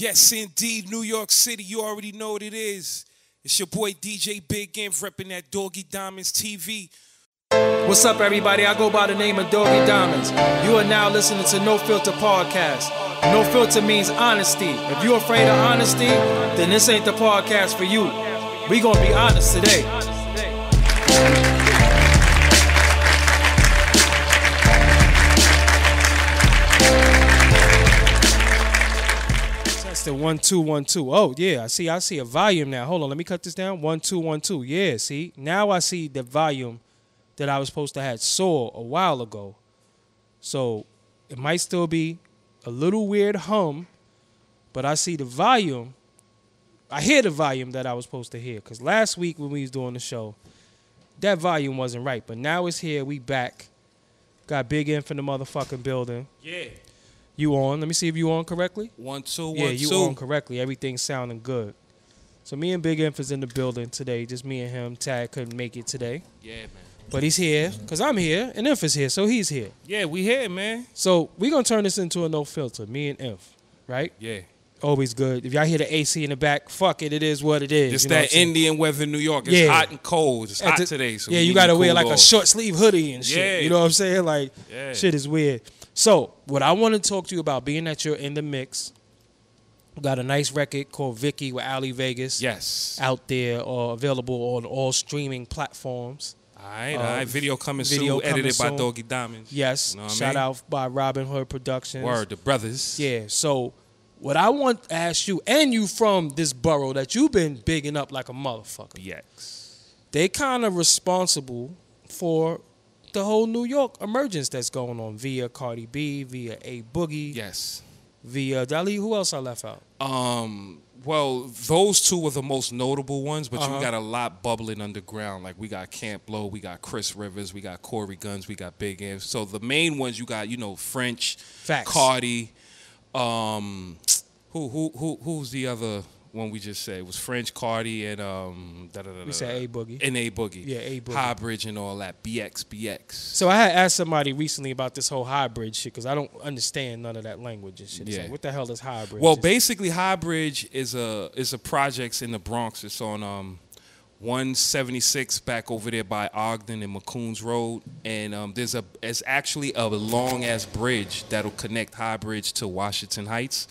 Yes, indeed, New York City, you already know what it is. It's your boy DJ Big Game repping that Doggie Diamonds TV. What's up, everybody? I go by the name of Doggie Diamonds. You are now listening to No Filter Podcast. No filter means honesty. If you're afraid of honesty, then this ain't the podcast for you. We gonna be honest today. That's the 1 2 1 2. Oh yeah, I see a volume now. Hold on, let me cut this down. 1 2 1 2. Yeah, see, now I see the volume that I was supposed to have saw a while ago. So it might still be a little weird hum, but I see the volume. I hear the volume that I was supposed to hear. Because last week when we was doing the show, that volume wasn't right. But now it's here. We back. Got Big M from the motherfucking building. Yeah. You on? Let me see if you on correctly. 1 2 1 2. Yeah, you on correctly. Everything's sounding good. So me and Big M is in the building today. Just me and him. Tag couldn't make it today. Yeah, man. But he's here, because I'm here, and Inf is here, so he's here. Yeah, we here, man. So we're going to turn this into a no filter, me and Inf, right? Yeah. Always good. If y'all hear the AC in the back, fuck it, it is what it is. It's you know that Indian weather in New York. It's hot and cold. It's hot today. So yeah, you got to wear like a short sleeve hoodie and shit. Yeah. You know what I'm saying? Like, shit is weird. So what I want to talk to you about, being that you're in the mix, we got a nice record called Vicky with Ali Vegas. Yes. Out there, or available on all streaming platforms. All right. Video coming soon, edited by Doggie Diamonds. Yes. You know Shout out by Robin Hood Productions. Word, the brothers. Yeah. So what I want to ask you, and you from this borough that you've been bigging up like a motherfucker. Yes. They kind of responsible for the whole New York emergence that's going on via Cardi B, via A Boogie. Yes. Via Dali. Who else I left out? Well, those two were the most notable ones, but you got a lot bubbling underground. Like, we got Camp Blow, we got Chris Rivers, we got Corey Guns, we got Big M. So the main ones you got, French, Facts. Cardi. Who's the other one we just said? It was French, Cardi, and We said A Boogie. And A Boogie. Yeah, A Boogie. High Bridge and all that. BX. So I had asked somebody recently about this whole hybrid shit, because I don't understand none of that language and shit. It's like, what the hell is hybrid? Well, basically, High Bridge is a projects in the Bronx. It's on 176 back over there by Ogden and McCoon's Road, and it's actually a long ass bridge that'll connect High Bridge to Washington Heights,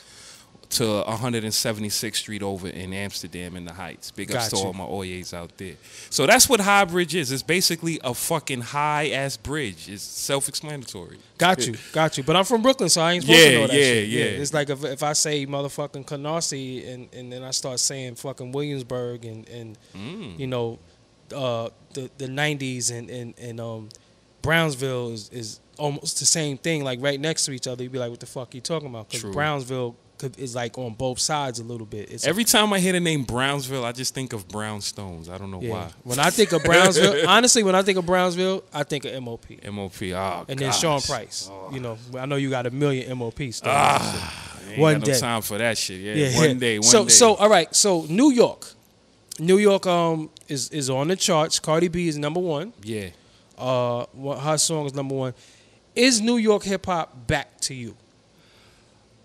to 176th Street over in Amsterdam in the Heights. Big ups to all my Oyes out there. So that's what High Bridge is. It's basically a fucking high-ass bridge. It's self-explanatory. Got you. But I'm from Brooklyn, so I ain't supposed to know that shit. Yeah. It's like if I say motherfucking Canarsie and then I start saying fucking Williamsburg and the 90s and Brownsville is almost the same thing, like right next to each other. You'd be like, what the fuck are you talking about? Because Brownsville is like on both sides a little bit. Every time I hear the name Brownsville, I just think of brownstones. I don't know why. When I think of Brownsville, honestly, I think of I think of MOP. And then Sean Price. I know you got a million MOP stories. Ain't one got day. No time for that shit. Yeah. One day. So all right. So New York is on the charts. Cardi B is number one. Yeah. Her song is number one. Is New York hip hop back to you?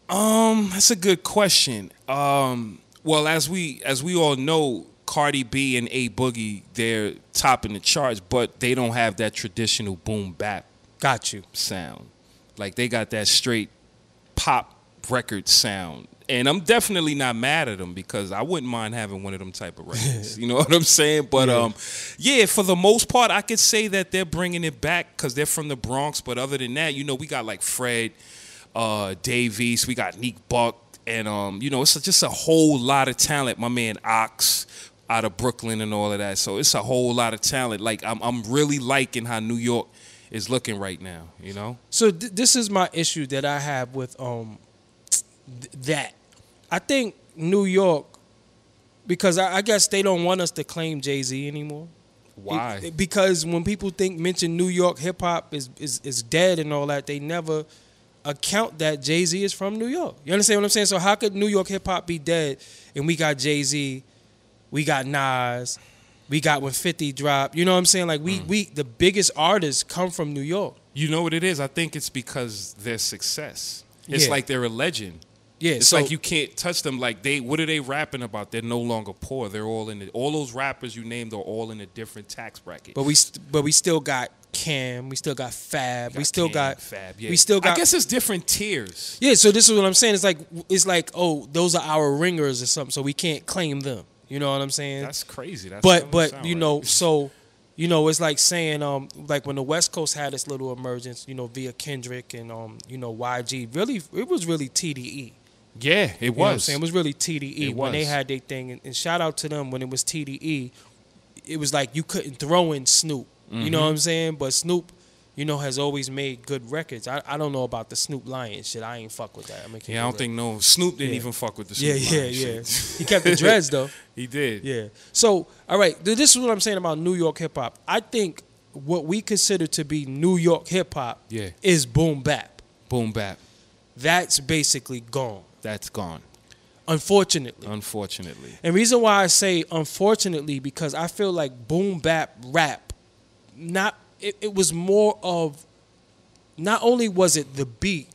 That's a good question. Well, as we all know, Cardi B and A Boogie, they're topping the charts, but they don't have that traditional boom bap sound. Like, they got that straight pop record sound. And I'm definitely not mad at them, because I wouldn't mind having one of them type of records. You know what I'm saying? But for the most part, I could say that they're bringing it back because they're from the Bronx. But other than that, we got like Fred, Davies, we got Neek Buck, and it's just a whole lot of talent. My man Ox out of Brooklyn and all of that. So it's a whole lot of talent. Like, I'm really liking how New York is looking right now. So this is my issue that I have with that. I think New York, because I guess they don't want us to claim Jay-Z anymore. Why? Because when people mention New York hip hop is dead and all that, they never account that Jay-Z is from New York. You understand what I'm saying? So how could New York hip hop be dead and we got Jay-Z, we got Nas, we got when 50 dropped. You know what I'm saying? Like we the biggest artists come from New York. You know what it is? I think it's because their success. It's like they're a legend. Yeah, it's so, like you can't touch them. Like what are they rapping about? They're no longer poor. They're all in it. All those rappers you named are all in a different tax bracket. But we still got Cam. We still got Fab. We still got Fab. Yeah. We still got. I guess it's different tiers. Yeah. So this is what I'm saying. It's like oh, those are our ringers or something. So we can't claim them. You know what I'm saying? That's crazy. But you know, so you know, it's like saying like when the West Coast had its little emergence, you know, via Kendrick and you know, YG. Really, it was really TDE. Yeah, it was. You know what I'm saying? It was really TDE when they was. had their thing. And shout out to them when it was TDE. It was like you couldn't throw in Snoop. You know what I'm saying? But Snoop, you know, has always made good records. I don't know about the Snoop Lion shit. I ain't fuck with that. I don't think no. Snoop didn't even fuck with the Snoop Lion shit. He kept the dreads though. He did. Yeah. So, all right, this is what I'm saying about New York hip hop. I think what we consider to be New York hip hop is boom bap. Boom bap. That's basically gone. That's gone. Unfortunately. And reason why I say unfortunately because I feel like boom bap rap, it was more of, not only was it the beat,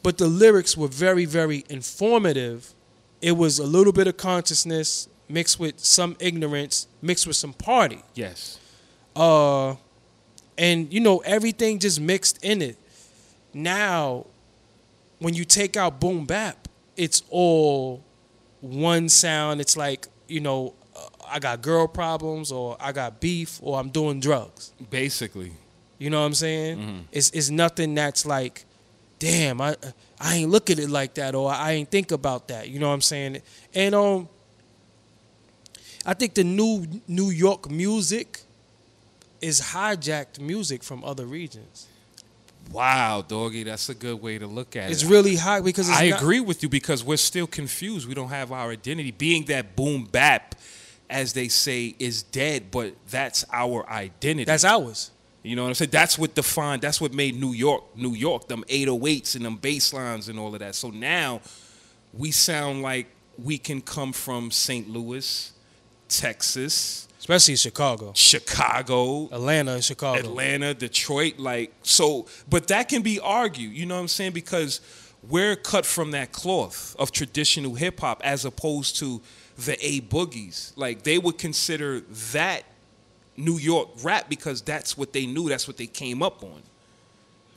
but the lyrics were very, very informative. It was a little bit of consciousness mixed with some ignorance, mixed with some party. Yes. And you know, everything just mixed in it. Now, when you take out boom bap, it's all one sound. It's like, you know, I got girl problems or I got beef or I'm doing drugs. Basically. You know what I'm saying? It's nothing that's like, damn, I ain't look at it like that or I ain't think about that. You know what I'm saying? And I think the New York music is hijacked music from other regions. Wow, Doggie, that's a good way to look at it. It's really high because I agree with you because we're still confused. We don't have our identity. Being that boom bap, as they say, is dead, but that's our identity. That's ours. You know what I'm saying? That's what made New York, them 808s and them bass lines and all of that. So now we sound like we can come from St. Louis, Texas, especially Chicago, Atlanta, Detroit, but that can be argued, you know what I'm saying? Because we're cut from that cloth of traditional hip hop as opposed to the A Boogies. Like they would consider that New York rap because that's what they knew, that's what they came up on.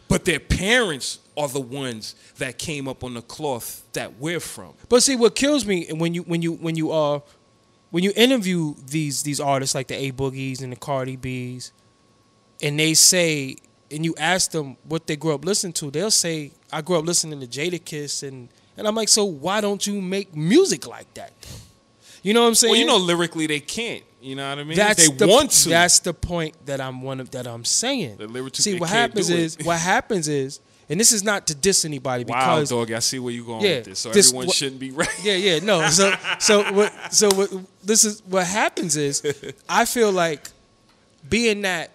But their parents are the ones that came up on the cloth that we're from. But see, what kills me when you interview these artists like the A Boogies and the Cardi Bs, and they say, and you ask them what they grew up listening to, they'll say, I grew up listening to Jadakiss, and I'm like, so why don't you make music like that? You know what I'm saying? Well, you know, lyrically they can't. You know what I mean? They want to. That's the point that I'm saying. See, what happens is, and this is not to diss anybody because wow, dog, I see where you're going with this. So everyone shouldn't be right. Yeah, no. This is what happens is, I feel like being that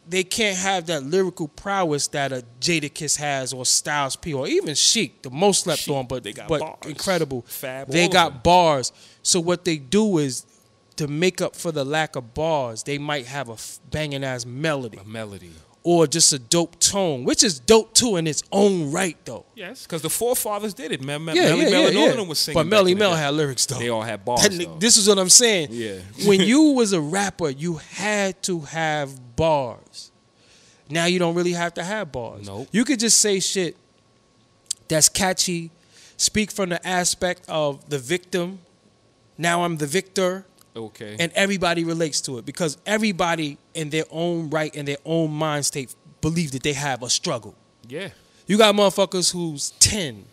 they can't have that lyrical prowess that a Jadakiss has or Styles P or even Chic, the most slept on, but incredible. Fab, they got bars. So what they do is, to make up for the lack of bars, they might have a banging ass melody. Or just a dope tone, which is dope too in its own right, though. Yes, because the forefathers did it. Melly Mel and all of them was singing. But Melly Mel had lyrics, though. They all had bars, This is what I'm saying. Yeah. When you was a rapper, you had to have bars. Now you don't really have to have bars. Nope. You could just say shit that's catchy, speak from the aspect of the victim. Now I'm the victor. Okay. And everybody relates to it because everybody in their own right, in their own mind state, believe that they have a struggle. Yeah. You got motherfuckers who's 10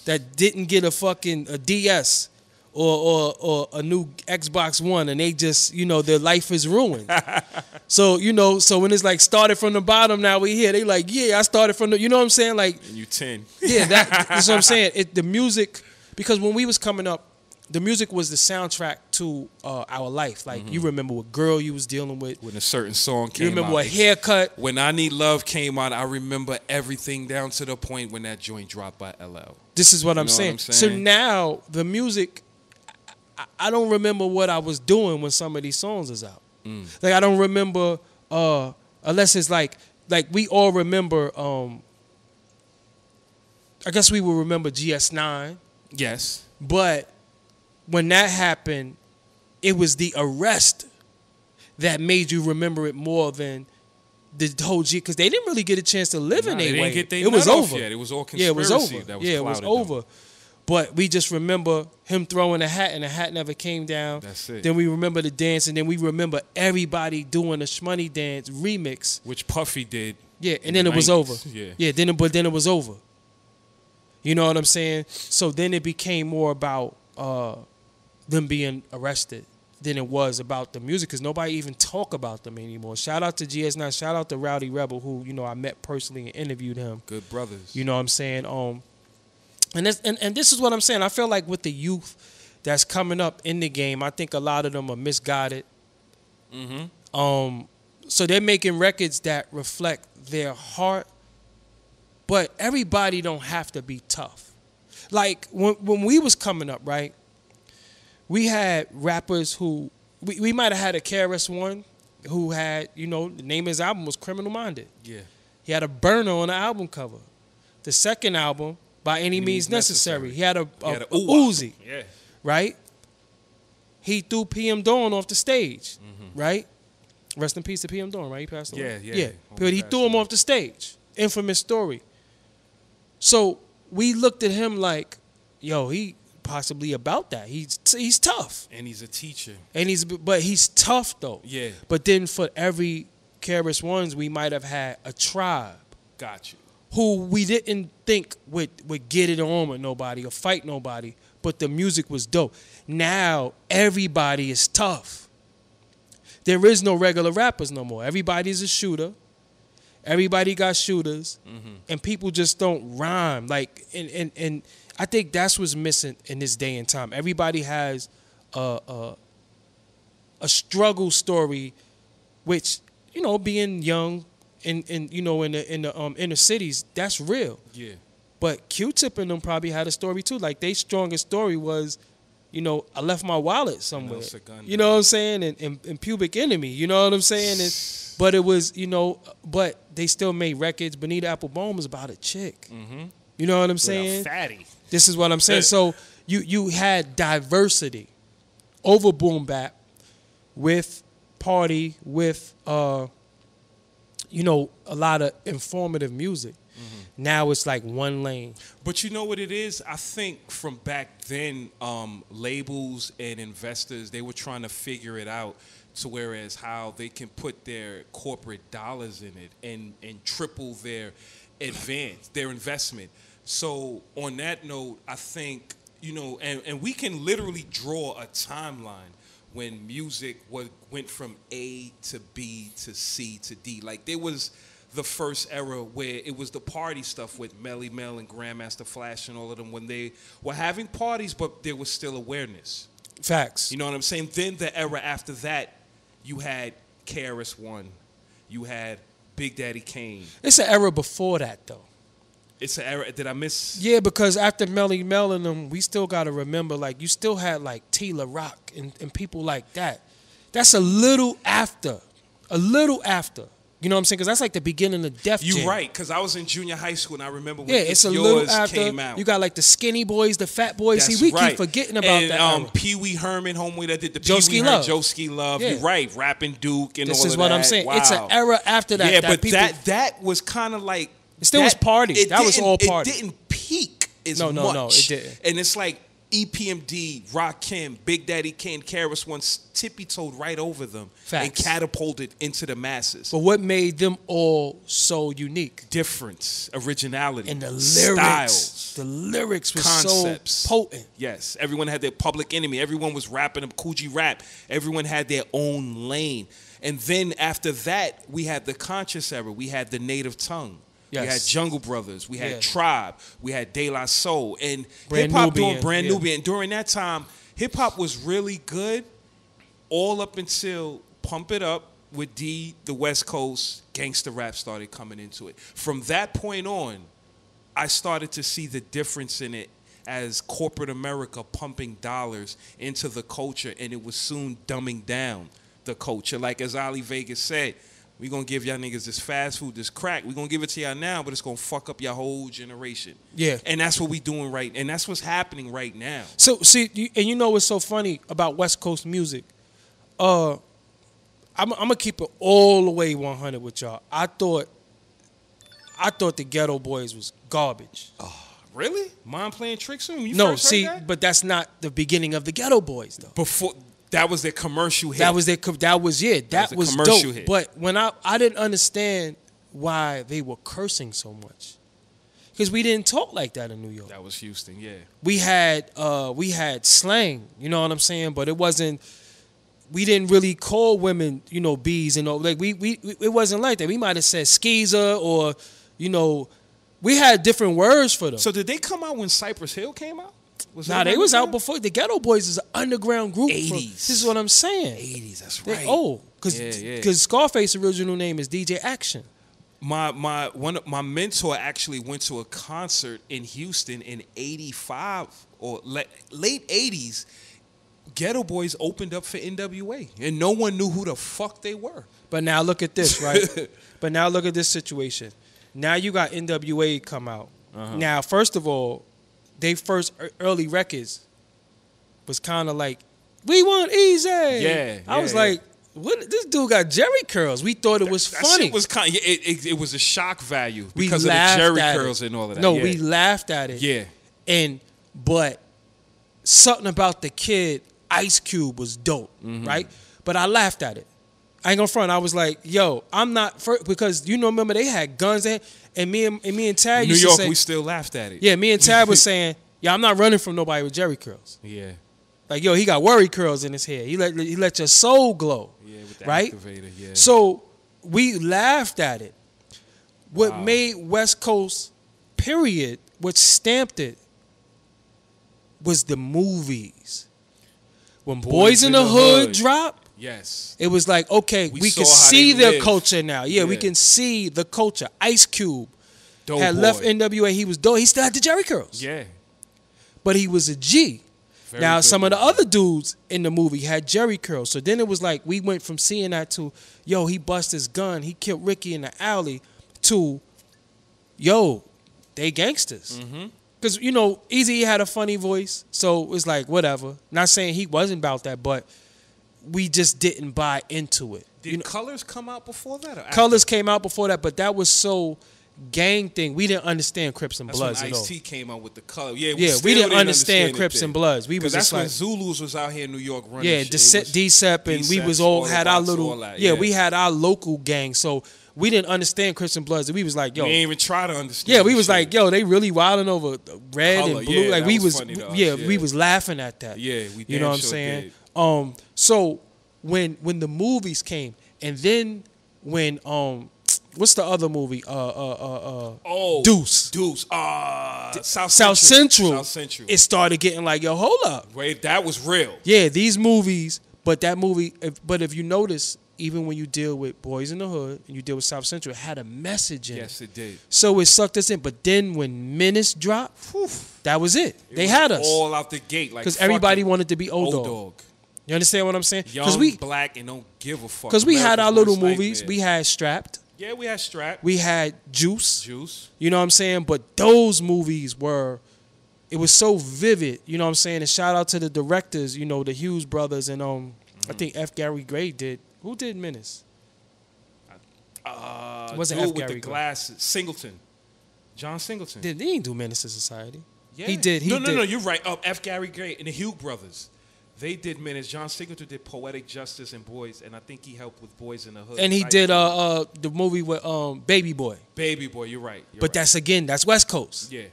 that didn't get a DS or a new Xbox One, and they just, you know, their life is ruined. So, you know, so when it's like started from the bottom, now we here, they like, yeah, I started from the, you know what I'm saying? Like, and you 10. Yeah, that's what I'm saying. The music, because when we was coming up, the music was the soundtrack to our life. Like, you remember what girl you was dealing with. When a certain song came out. You remember what haircut. When I Need Love came out, I remember everything down to the point when that joint dropped by LL. This is what I'm saying. So now, the music, I don't remember what I was doing when some of these songs is out. Like, I don't remember, unless it's like we all remember, I guess we will remember GS9. Yes. But when that happened, it was the arrest that made you remember it more than the whole G, because they didn't really get a chance to live in a way. It was over. Yet. It was all conspiracy. Yeah, it was over. That was it was over. Them. But we just remember him throwing a hat, and the hat never came down. That's it. Then we remember the dance, and then we remember everybody doing a Shmoney Dance remix, which Puffy did. Yeah, and then it was over. Yeah. Then it was over. You know what I'm saying? So then it became more about them being arrested than it was about the music, because nobody even talk about them anymore. Shout out to GS9. Shout out to Rowdy Rebel, who I met personally and interviewed him. Good brothers. You know what I'm saying? And this is what I'm saying. I feel like with the youth that's coming up in the game, I think a lot of them are misguided. Mm-hmm. So they're making records that reflect their heart, but everybody don't have to be tough. Like when we was coming up, right? We had rappers who we might have had a KRS-One who had, the name of his album was Criminal Minded. Yeah. He had a burner on the album cover. The second album, By Any Means Necessary, he had a Uzi. Yeah. Right? He threw PM Dawn off the stage. Mm-hmm. Right? Rest in peace to PM Dawn, right? He passed away. Yeah. But he threw him off the stage. Infamous story. So we looked at him like, yo, he possibly about that. He's tough. And he's a teacher. But he's tough though. Yeah. But then for every KRS-Ones, we might have had a tribe. Got you. Who we didn't think would get it on with nobody or fight nobody, but the music was dope. Now everybody is tough. There is no regular rappers no more. Everybody's a shooter. Everybody got shooters, and people just don't rhyme. Like, and I think that's what's missing in this day and time. Everybody has a struggle story, which being young and in the inner cities, that's real. Yeah. But Q-Tip and them probably had a story too. Like, their strongest story was, I left my wallet somewhere. You know what I'm saying? And Pubic Enemy. You know what I'm saying? But it was, but they still made records. Bonita Applebone was about a chick. Mm-hmm. You know what I'm saying? Fatty. This is what I'm saying. So you had diversity over boom bap with party, with a lot of informative music. Mm-hmm. Now it's like one lane. But you know what it is? I think from back then, labels and investors, they were trying to figure it out to whereas how they can put their corporate dollars in it and triple their their investment. So on that note, I think, and we can literally draw a timeline when music went from A to B to C to D. Like, there was the first era where it was the party stuff with Melly Mel and Grandmaster Flash and all of them, when they were having parties, but there was still awareness. Facts. You know what I'm saying? Then the era after that, you had KRS-One. You had Big Daddy Kane. It's an era before that, though. It's an era. Did I miss? Yeah, because after Melly Mel and them, we still got to remember, like, you still had, like, Tila Rock and people like that. That's a little after. A little after. You know what I'm saying? Because that's like the beginning of Def Jam. You're right, because I was in junior high school, and I remember when it's a little after. Came out. You got, like, the Skinny Boys, the Fat Boys. That's See, we right. keep forgetting about that era. Pee Wee Herman, homeboy that did the Joe Pee Wee Herman, Joe Ski Love. Yeah. You're right, Rapping Duke and this all of that. This is what I'm saying. Wow. It's an era after that. Yeah, that but people, that was kind of like... It still was party. That was all party. It didn't peak as much. No, it didn't. And it's like EPMD, Rakim, Big Daddy Kane, KRS-One tippy-toed right over them. Facts. And catapulted into the masses. But what made them all so unique? Difference, originality, and the lyrics. Styles, the lyrics were concepts. So potent. Yes, everyone had their Public Enemy. Everyone was rapping them Coogee rap. Everyone had their own lane. And then after that, we had the conscious era. We had the native tongue. Yes. We had Jungle Brothers. We had Tribe. We had De La Soul. And hip-hop doing Brand Nubian. And during that time, hip-hop was really good all up until Pump It Up with D, the West Coast, gangster rap started coming into it. From that point on, I started to see the difference in it as corporate America pumping dollars into the culture, and it was soon dumbing down the culture. Like as Ali Vegas said, We gonna give y'all niggas this fast food, this crack. We gonna give it to y'all now, but it's gonna fuck up your whole generation. Yeah. And that's what we doing right. And that's what's happening right now. So see, and you know what's so funny about West Coast music? I'm gonna keep it all the way 100 with y'all. I thought the Ghetto Boys was garbage. Really? Mom playing tricks on you? No, first heard see, that? but that's not the beginning of the Ghetto Boys though. Before that was their commercial hit. That was commercial dope. hit. But when I didn't understand why they were cursing so much, because we didn't talk like that in New York. That was Houston, yeah. We had slang, you know what I'm saying, but it wasn't. We didn't really call women, you know, bees and all. Like we it wasn't like that. We might have said skeezer or, you know, we had different words for them. So did they come out when Cypress Hill came out? They was out before. The Ghetto Boys is an underground group. 80s. This is what I'm saying. 80s, that's They right. old. Because Scarface's original name is DJ Action. My mentor actually went to a concert in Houston in 85 or late 80s. Ghetto Boys opened up for NWA, and no one knew who the fuck they were. But now look at this, right? But now look at this situation. Now you got NWA come out. Now, first of all, they first early records was kind of like, we want easy. Yeah. I was like, what? This dude got Jerry curls. We thought it was funny. Shit was kind. It was a shock value We because of the laughed Jerry at curls it. and all of that. No, yeah. we laughed at it. Yeah. But something about the kid Ice Cube was dope, right? But I laughed at it. I ain't gonna front. I was like, yo, I'm not because remember they had guns and me and Tad New used York, to say, we still laughed at it. yeah, me and Tad was saying, yeah, I'm not running from nobody with Jerry curls. Yeah. Like, yo, he got worry curls in his hair. He let your soul glow. Yeah, with the right? activator, yeah. So we laughed at it. What made West Coast, period, what stamped it was the movies. When Boys in the Hood dropped, yes, it was like, okay, we can see their culture now. Yeah, we can see the culture. Ice Cube had left NWA. He was dope. He still had the Jerry curls. Yeah. But he was a G. Now, some of the other dudes in the movie had Jerry curls. So then it was like we went from seeing that to, yo, he bust his gun, he killed Ricky in the alley, to, yo, they gangsters. Because, Eazy had a funny voice, so it's like, whatever. Not saying he wasn't about that, but we just didn't buy into it. Did Colors come out before that? Or Colors came out before that, but that was so gang thing. We didn't understand Crips and Bloods at all. Ice-T came out with the color. Yeah, we didn't understand Crips and Bloods. We was that's just when like Zulus was out here in New York running. Yeah, DCEP, and we was all had our little. We had our local gang, so we didn't understand Crips and Bloods. And we was like, yo, we didn't even try to understand. Yeah, we was like, yo, they really wilding over red color, and blue. yeah, like we was, funny to us, we was laughing at that. Yeah, we you know what I'm saying? So when the movies came, and then when what's the other movie? Deuce. South Central. It started getting like, yo, hold up. Wait, that was real. Yeah, these movies, but that movie, but if you notice, even when you deal with Boys in the Hood and you deal with South Central, it had a message in it. Yes, it did. So it sucked us in. But then when Menace dropped, that was it. They had us. All out the gate. Like, because everybody wanted to be Old Dog. You understand what I'm saying? Young, black, and don't give a fuck. Because we had our little movies. We had Strapped. Yeah, we had Strapped. We had Juice. Juice. You know what I'm saying? But those movies were, it was so vivid. You know what I'm saying? And shout out to the directors, the Hughes brothers. And I think F. Gary Gray did. Who did Menace? Wasn't F. Gary with the glasses. Singleton. John Singleton. He didn't do Menace to Society. Yeah. He did. No, you're right. F. Gary Gray and the Hughes brothers. They did Menace. John Singleton did Poetic Justice and Boys, and I think he helped with Boys in the Hood. And he did the movie with Baby Boy. Baby Boy, you're right. But that's West Coast. Yeah.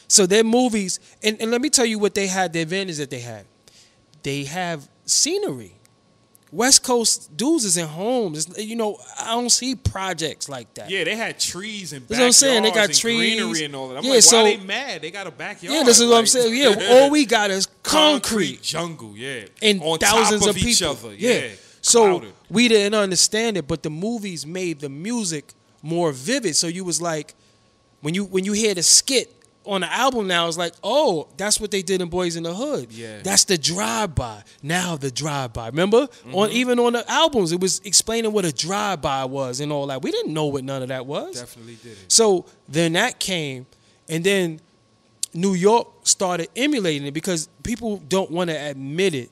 So their movies, and let me tell you what they had, the advantage that they had. They have scenery. West Coast dudes is in homes. I don't see projects like that. Yeah, they had trees and backyards. That's what I'm saying. They got and trees, greenery and all that. I'm yeah, like, so, why they mad? They got a backyard. Yeah, this is what I'm saying. Yeah, all we got is concrete jungle. Yeah, and on thousands top of each people. Other. Yeah, so we didn't understand it, but the movies made the music more vivid. So you was like, when you hear the skit on the album now, it's like, oh, that's what they did in Boys in the Hood. Yeah. That's the drive-by. Now the drive-by. Remember? Even on the albums, it was explaining what a drive-by was and all that. We didn't know what none of that was. Definitely didn't. So then that came, and then New York started emulating it because people don't want to admit it,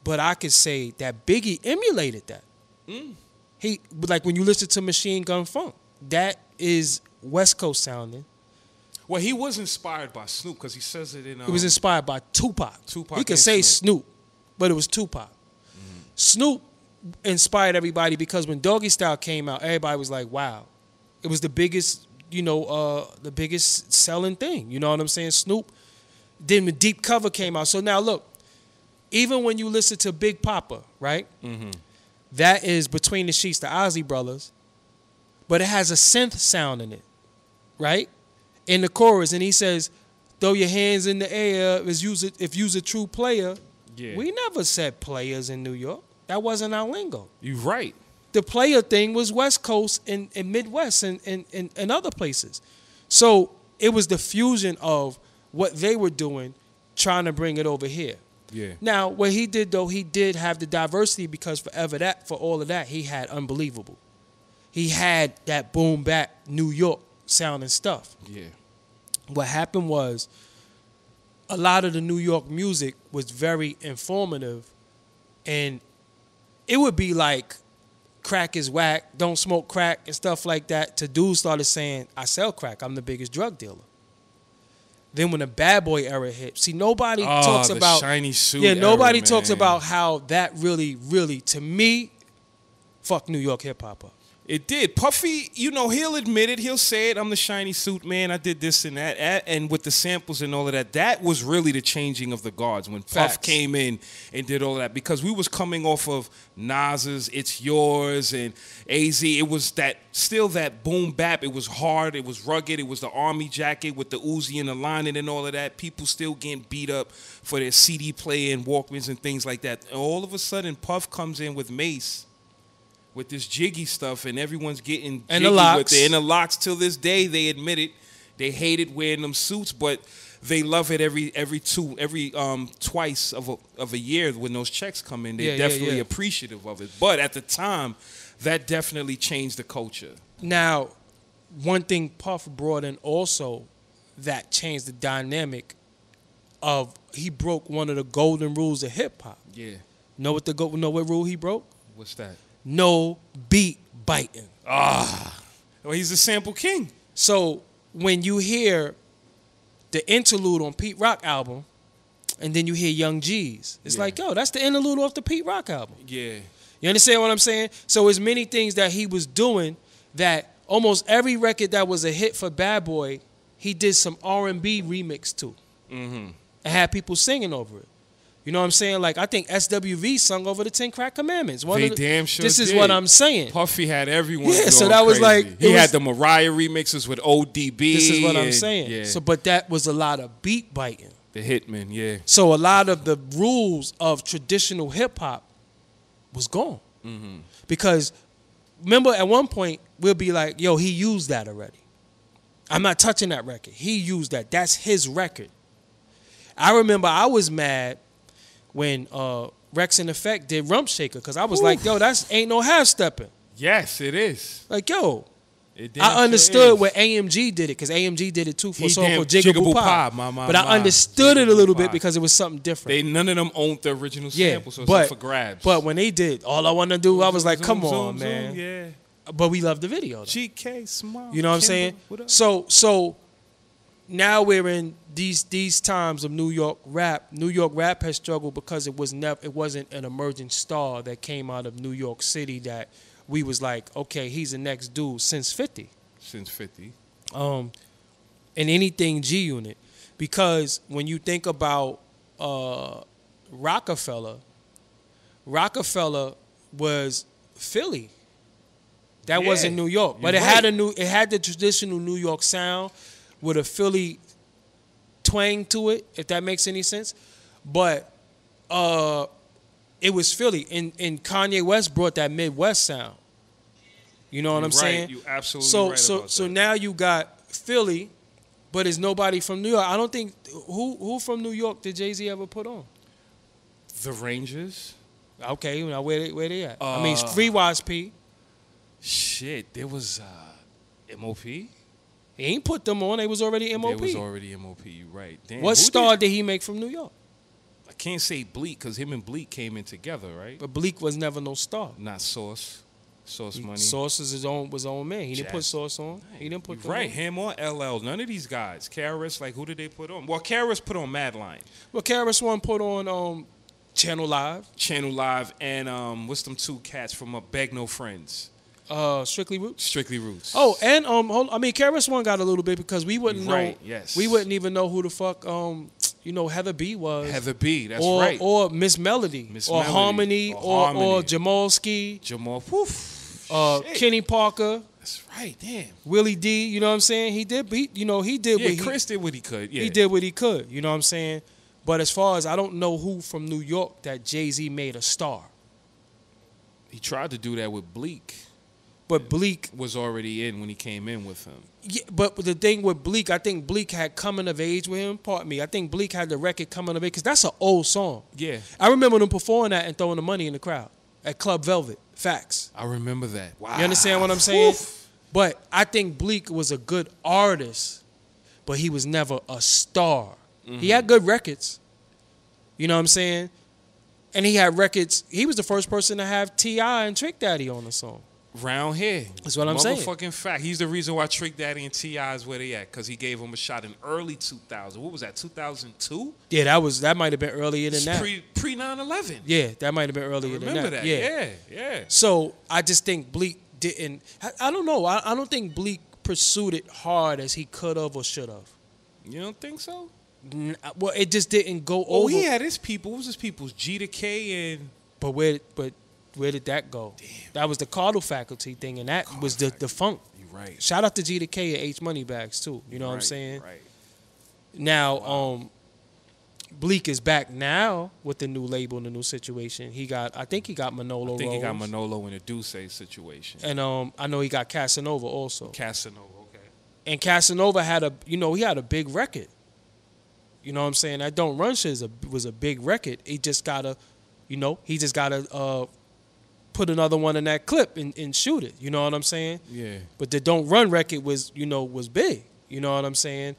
but I could say that Biggie emulated that. He, like when you listen to Machine Gun Funk, that is West Coast sounding. Well, he was inspired by Snoop because he says it in. He was inspired by Tupac. He could and say Snoop, but it was Tupac. Snoop inspired everybody because when Doggy Style came out, everybody was like, wow. It was the biggest, the biggest selling thing. You know what I'm saying? Snoop. Then when Deep Cover came out. So now look, even when you listen to Big Papa, right? That is Between the Sheets, the Ozzy Brothers, but it has a synth sound in it, right? In the chorus, and he says, throw your hands in the air if you's a true player. Yeah. We never said players in New York. That wasn't our lingo. You're right. The player thing was West Coast and Midwest and other places. So it was the fusion of what they were doing, trying to bring it over here. Yeah. Now, what he did, though, he did have the diversity because for all of that, he had Unbelievable. He had that boom bap New York sounding stuff. Yeah. What happened was a lot of the New York music was very informative, and it would be like crack is whack, don't smoke crack and stuff like that, to dudes started saying, I sell crack, I'm the biggest drug dealer. Then when the Bad Boy era hit, see, nobody talks about shiny suit. Yeah, nobody era, talks man. about how that really, really, to me, fucked New York hip hop up. It did. Puffy, he'll admit it. He'll say it. I'm the shiny suit man. I did this and that. And with the samples and all of that, that was really the changing of the guards when Puff came in and did all of that. Because we was coming off of Nas's It's Yours and AZ. It was still that boom bap. It was hard. It was rugged. It was the army jacket with the Uzi and the lining and all of that. People still getting beat up for their CD player and Walkmans and things like that. And all of a sudden, Puff comes in with Mace, with this jiggy stuff, and everyone's getting and jiggy the locks. with it. And the locks, till this day, they admit it. They hated wearing them suits, but they love it twice of a year when those checks come in. They're definitely appreciative of it. But at the time, that definitely changed the culture. Now, one thing Puff brought in also that changed the dynamic of, he broke one of the golden rules of hip hop. Yeah. Know what rule he broke? What's that? No beat biting. Well, he's the sample king. So when you hear the interlude on Pete Rock album, and then you hear Young G's, it's like, yo, that's the interlude off the Pete Rock album. Yeah. You understand what I'm saying? So there's many things that he was doing that almost every record that was a hit for Bad Boy, he did some R&B remix to. And had people singing over it. You know what I'm saying? Like, I think SWV sung over the 10 Crack Commandments. Damn sure This is did. what I'm saying. Puffy had everyone Yeah, going so that was crazy. like... He had the Mariah remixes with ODB. This is what I'm saying. Yeah. So, but that was a lot of beat biting. The Hitman, yeah. So a lot of the rules of traditional hip-hop was gone. Because, remember, at one point, we'll be like, yo, he used that already. I'm not touching that record. He used that. That's his record. I remember I was mad when Rex and Effect did Rump Shaker, because I was like, yo, that's ain't no half-stepping. Yes, it is. Like, yo, It I understood when AMG did it, because AMG did it too for a song called Jiggable Pop. But I understood it a little bit because it was something different. None of them owned the original sample, so it's up for grabs. But when they did All I Want to Do, I was like, come on, man. Yeah. But we love the video, though. GK, Small. You know what I'm saying? So now we're in these times of New York rap. New York rap has struggled because it wasn't an emerging star that came out of New York City that we was like, okay, he's the next dude since 50. And anything G Unit. Because when you think about Rockefeller was Philly. That wasn't New York. But it had the traditional New York sound with a Philly twang to it, if that makes any sense. But it was Philly. And Kanye West brought that Midwest sound. You know what I'm saying? You absolutely right about that. So now you got Philly But it's nobody from New York. I don't think who from New York did Jay-Z ever put on? The Rangers. Okay, now where they at? I mean, Free Wise P. Shit, there was MOP. He ain't put them on. They was already MOP. There was already MOP. You right. Damn, what star did he make from New York? I can't say Bleak because him and Bleak came in together, right? But Bleak was never no star. Not Sauce. Sauce Money. Sauce is his own man. He didn't put Sauce on. He didn't put them right. on. Him or LL. None of these guys. KRS, like who did they put on? Well, KRS put on Madline. Well, KRS One put on Channel Live. Channel Live and what's them two cats from Beg No Friends? Strictly Roots. Strictly Roots. Oh, and KRS One got a little bit because we wouldn't know. Yes. We wouldn't even know who the fuck Heather B was. Heather B. That's right. Or Miss Melody. Or Harmony. Or Jamal Ski. Jamal. Woof. Kenny Parker. That's right. Damn. Willie D. You know what I'm saying? He did. Chris did what he could. Yeah. He did what he could. You know what I'm saying? But as far as I don't know who from New York that Jay-Z made a star. He tried to do that with Bleak. But Bleak was already in when he came in with him. Yeah, but the thing with Bleak, I think Bleak had coming of age with him. Pardon me. I think Bleak had the record coming of age because that's an old song. Yeah. I remember them performing that and throwing the money in the crowd at Club Velvet. Facts. I remember that. Wow. You understand what I'm saying? Oof. But I think Bleak was a good artist, but he was never a star. Mm-hmm. He had good records. You know what I'm saying? And he had records. He was the first person to have T.I. and Trick Daddy on the song. Round here. That's what I'm saying. Motherfucking fact. He's the reason why Trick Daddy and T.I. is where they at, because he gave him a shot in early 2000. What was that, 2002? Yeah, that might have been earlier than that. Pre 9/11. Yeah, that might have been earlier than that. Remember that? Yeah. So I just think Bleak didn't. I don't know. I don't think Bleak pursued it hard as he could have or should have. You don't think so? Well, it just didn't go over. Oh, he had his people. What was his people's? G to K and. But where did that go? Damn. That was the Cardo faculty thing, and that was the funk. You're right. Shout out to G to K and H Moneybags too. You know what I'm saying? Right. Now, Bleak is back now with the new label and the new situation. I think he got Manolo. He got Manolo in a Duce situation. And I know he got Casanova also. Casanova, okay. And Casanova had he had a big record. You know what I'm saying? That Don't Run shit was a big record. He just gotta put another one in that clip and shoot it. You know what I'm saying? Yeah. But the Don't Run record was big. You know what I'm saying?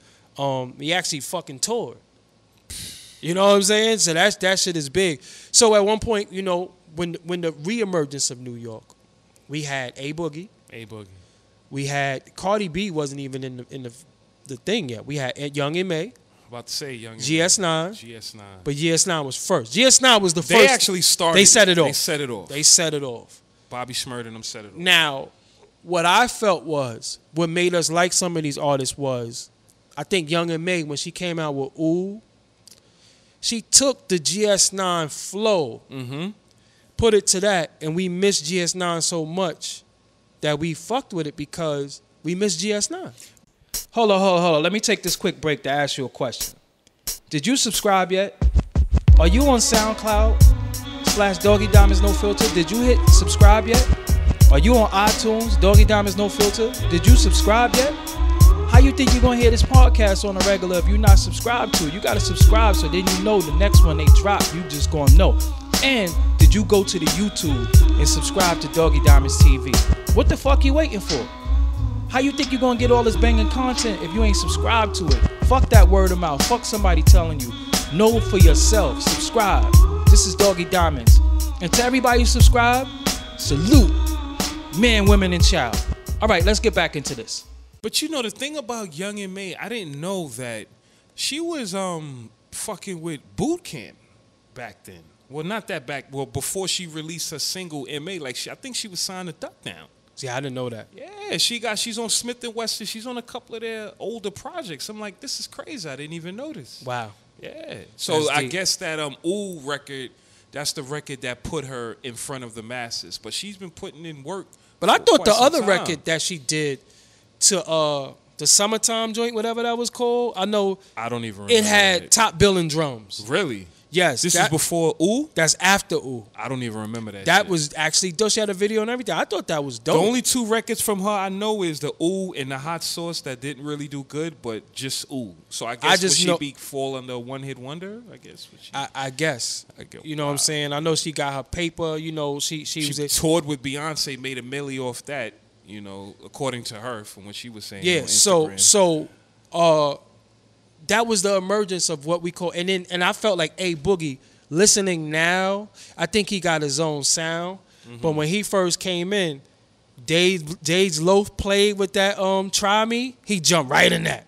He actually fucking toured. You know what I'm saying? So that shit is big. So at one point, when the reemergence of New York, we had A Boogie. We had Cardi B wasn't even in the thing yet. We had Young M.A. About to say Young GS9. But GS9 was first. GS9 was the first. They actually started. They set it off. They set it off. Bobby Shmurda and them set it off. Now, what I felt was, what made us like some of these artists was, I think Young M.A, when she came out with Ooh, she took the GS9 flow, put it to that, and we missed GS9 so much that we fucked with it because we missed GS9. Hold on. Let me take this quick break to ask you a question. Did you subscribe yet? Are you on SoundCloud/Doggie Diamonds No Filter? Did you hit subscribe yet? Are you on iTunes, Doggie Diamonds No Filter? Did you subscribe yet? How you think you're going to hear this podcast on a regular if you're not subscribed to it? You got to subscribe so then you know the next one they drop, you just going to know. And did you go to the YouTube and subscribe to Doggie Diamonds TV? What the fuck you waiting for? How you think you're going to get all this banging content if you ain't subscribed to it? Fuck that word of mouth. Fuck somebody telling you. Know for yourself. Subscribe. This is Doggie Diamonds. And to everybody who subscribe, salute. Men, women, and child. All right, let's get back into this. But the thing about Young M.A, I didn't know that she was fucking with Boot Camp back then. Well, not that back. Well, before she released her single M.A, I think she was signed to Duck Down. See, I didn't know that. Yeah, she's on Smith & Wesson. She's on a couple of their older projects. I'm like, this is crazy. I didn't even notice. Wow. Yeah. So I guess that Ooh record, that's the record that put her in front of the masses. But she's been putting in work. But I thought the other record that she did to the Summertime joint, whatever that was called, I don't even remember. It had top billing drums. Really? Yes. This is before Ooh? That's after Ooh. I don't even remember that That shit. was actually dope. She had a video and everything. I thought that was dope. The only 2 records from her I know is the Ooh and the Hot Sauce that didn't really do good, but just Ooh. So I guess would she be fall under one hit wonder? I guess. I guess. You know what I'm saying? I know she got her paper. You know, she was toured with Beyonce, made a milli off that. You know, according to her, from what she was saying. Yeah. On Instagram. So that was the emergence of what we call, and I felt like A Boogie. Listening now, I think he got his own sound. Mm-hmm. But when he first came in, Dave's Loaf played with that Try Me. He jumped right in that.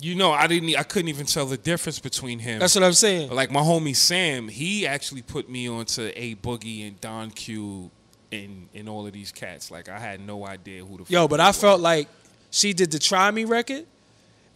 You know, I couldn't even tell the difference between him. That's what I'm saying. Like my homie Sam, he actually put me onto A Boogie and Don Q and all of these cats. Like I had no idea who the fuck but I felt like she did the Try Me record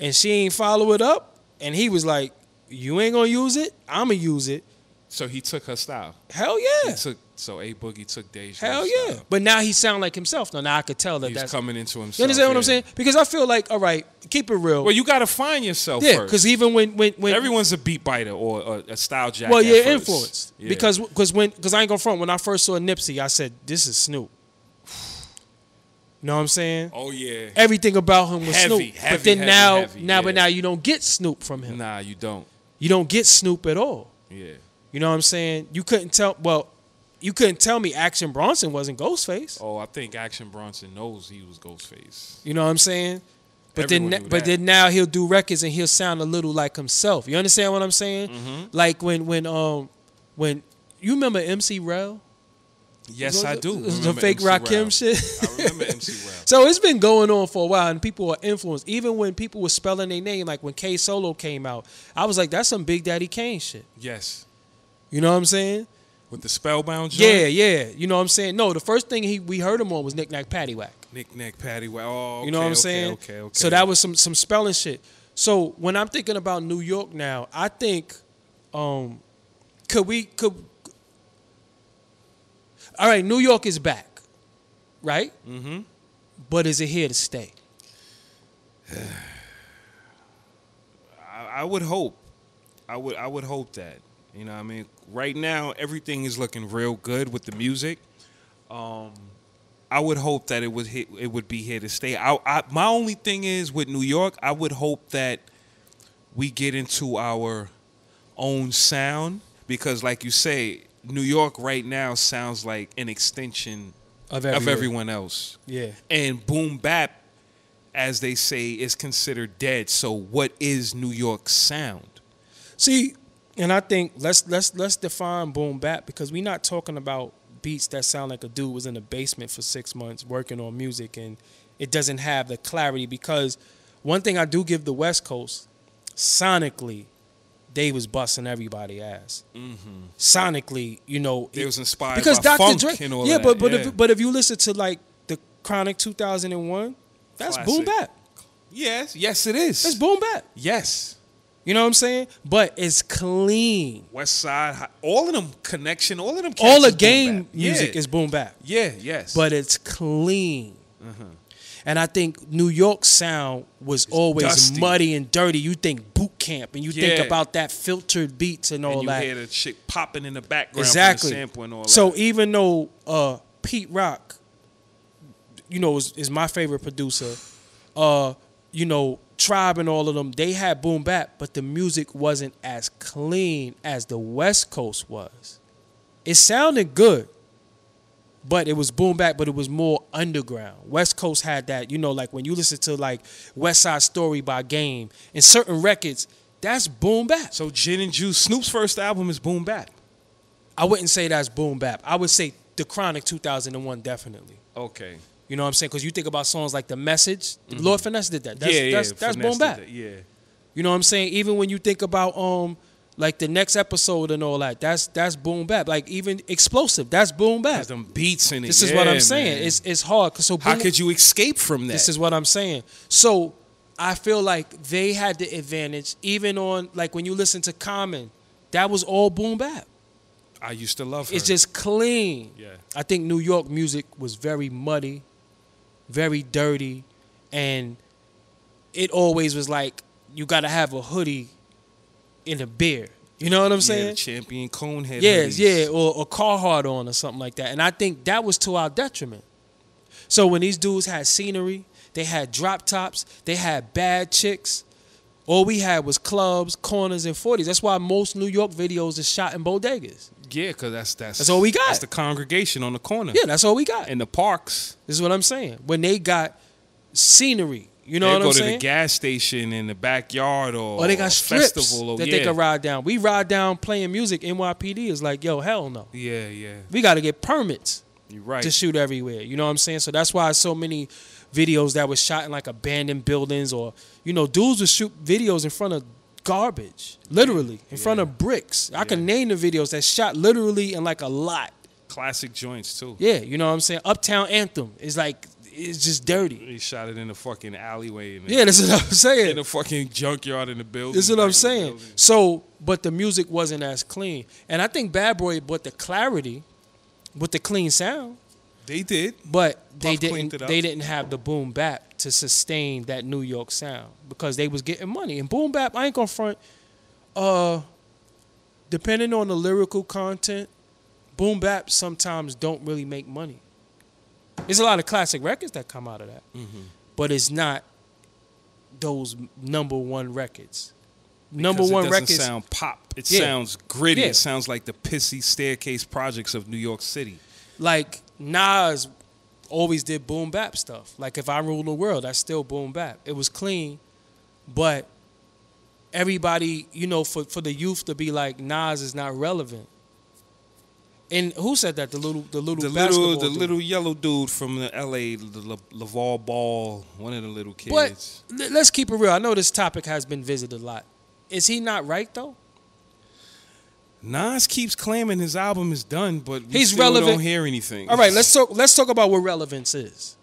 and she ain't follow it up, and he was like, "You ain't gonna use it, I'ma use it." So he took her style. Hell yeah. So A Boogie took Dave's Hell yeah. style. But now he sound like himself. Now I could tell that he's coming into himself. You understand what I'm saying? Because I feel like, all right, keep it real. Well, you got to find yourself first. first. Because even when everyone's a beat biter or a style jack. Well, yeah, influenced. Yeah. Because I ain't gonna front. When I first saw Nipsey, I said, "This is Snoop." You know what I'm saying? Oh yeah. Everything about him was heavy, Snoop. Heavy, but then heavy, now you don't get Snoop from him. Nah, you don't. You don't get Snoop at all. Yeah. You know what I'm saying? You couldn't tell me Action Bronson wasn't Ghostface. Oh, I think Action Bronson knows he was Ghostface. You know what I'm saying? But then now he'll do records and he'll sound a little like himself. You understand what I'm saying? Mm-hmm. Like when you remember MC Rel? Yes, I do. The fake Rakim shit. I remember MC Rel. So it's been going on for a while, and people are influenced. Even when people were spelling their name, like when K Solo came out, I was like, "That's some Big Daddy Kane shit." Yes. You know what I'm saying? With the Spellbound joint? Yeah. You know what I'm saying? No, the first thing we heard him on was Knick Knack Paddywhack. Knick Knack Paddywhack. Oh, okay, you know what I'm saying? Okay. So that was some spelling shit. So when I'm thinking about New York now, I think, could. All right, New York is back, right? Mm-hmm. But is it here to stay? I would hope. I would hope that. You know what I mean? Right now, everything is looking real good with the music. I would hope that it would be here to stay. My only thing is with New York, I would hope that we get into our own sound because, like you say, New York right now sounds like an extension of everyone else. Yeah. And boom bap, as they say, is considered dead. So what is New York's sound? See, and I think let's define boom bap, because we're not talking about beats that sound like a dude was in the basement for 6 months working on music and it doesn't have the clarity. Because one thing I do give the West Coast, sonically, they was busting everybody ass. Mm-hmm. Sonically, you know, it was inspired because by Dr. funk Dre, and all yeah, that. But if you listen to like the Chronic 2001, that's classic. Boom bap. Yes, it is. It's boom bap. Yes. You know what I'm saying? But it's clean. West Side, all of them connection, all of them. All the game music is boom bap. Yeah, yes. But it's clean. Mm-hmm. And I think New York sound was always dusty, muddy and dirty. You think boot camp, and you think about that filtered beats and all that. And you hear the shit popping in the background, exactly. From the sample and all so that. Even though Pete Rock, you know, is my favorite producer, you know, Tribe and all of them, they had boom bap, but the music wasn't as clean as the West Coast was. It sounded good, but it was boom bap, but it was more underground. West Coast had that, you know, like when you listen to like West Side Story by Game and certain records, that's boom bap. So Gin and Juice, Snoop's first album is boom bap. I wouldn't say that's boom bap. I would say The Chronic 2001 definitely. Okay. You know what I'm saying? Because you think about songs like The Message. Mm-hmm. Lord Finesse did that. That's boom bap. Yeah. You know what I'm saying? Even when you think about like the next episode and all that, that's boom bap. Like even Explosive, that's boom bap. There's them beats in it. This is what I'm saying. Man. It's hard. So how could you escape from that? This is what I'm saying. So I feel like they had the advantage. Even on like when you listen to Common, that was all boom bap. I used to love her. It's just clean. Yeah. I think New York music was very muddy, very dirty, and it always was like you got to have a hoodie in a beer. You know what I'm Yeah, saying? the Champion Conehead. Yes, hoodies. yeah, or Carhartt on or something like that. And I think that was to our detriment. So when these dudes had scenery, they had drop tops, they had bad chicks. All we had was clubs, corners, and 40s. That's why most New York videos is shot in bodegas. Yeah, because that's all we got. That's the congregation on the corner. Yeah, that's all we got. In the parks. This is what I'm saying. When they got scenery, you know They what I'm go to saying? the gas station in the backyard or Or they got strips festival that they can ride down. We ride down playing music. NYPD is like, yo, hell no. Yeah, yeah. We got to get permits You're right. to shoot everywhere. You know what I'm saying? So that's why so many videos that was shot in like abandoned buildings or, dudes would shoot videos in front of garbage, literally, in front of bricks. I can name the videos that shot literally in like a lot. Classic joints, too. Yeah, you know what I'm saying? Uptown Anthem is like, it's just dirty. He shot it in the fucking alleyway. Yeah, that's what I'm saying. In the fucking junkyard in the building. That's what I'm saying. So, but the music wasn't as clean. And I think Bad Boy brought the clarity with the clean sound. They did. But they Puff cleaned it up. they didn't have the boom bap to sustain that New York sound because they was getting money. And boom bap, I ain't gonna front, depending on the lyrical content, boom bap sometimes don't really make money. There's a lot of classic records that come out of that. Mm-hmm. But it's not those number one records. Number one records. It doesn't sound pop. It sounds gritty. Yeah. It sounds like the pissy staircase projects of New York City. Like Nas always did boom bap stuff. Like If I Rule the World, that's still boom bap. It was clean, but everybody, for the youth to be like Nas is not relevant. And who said that? The little yellow dude from the LA, the LaVar Ball, one of the little But kids. let's keep it real. I know this topic has been visited a lot. Is he not right though? Nas keeps claiming his album is done, but He's still relevant. don't hear anything. All right, let's talk about what relevance is.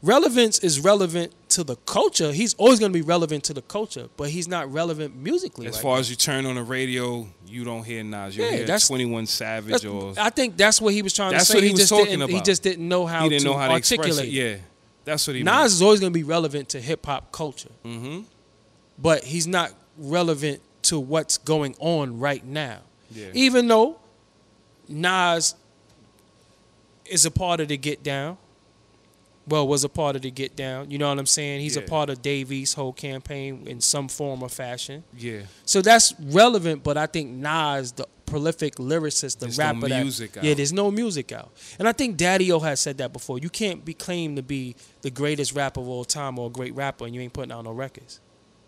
Relevance is relevant to the culture. He's always going to be relevant to the culture, but he's not relevant musically. As far as you turn on the radio, you don't hear Nas. You hear 21 Savage or. I think that's what he was trying to say. That's what he was talking about. He just didn't know how to articulate. Yeah, that's what he. Nas is always going to be relevant to hip hop culture, but he's not relevant to what's going on right now. Yeah. Even though Nas is a part of the Get Down. Well, was a part of the Get Down. You know what I'm saying? He's a part of Dave East's whole campaign in some form or fashion. Yeah. So that's relevant, but I think Nas, the prolific lyricist, the rapper, no music out. There's no music out. And I think Daddy-O has said that before. You can't be claimed to be the greatest rapper of all time or a great rapper and you ain't putting out no records.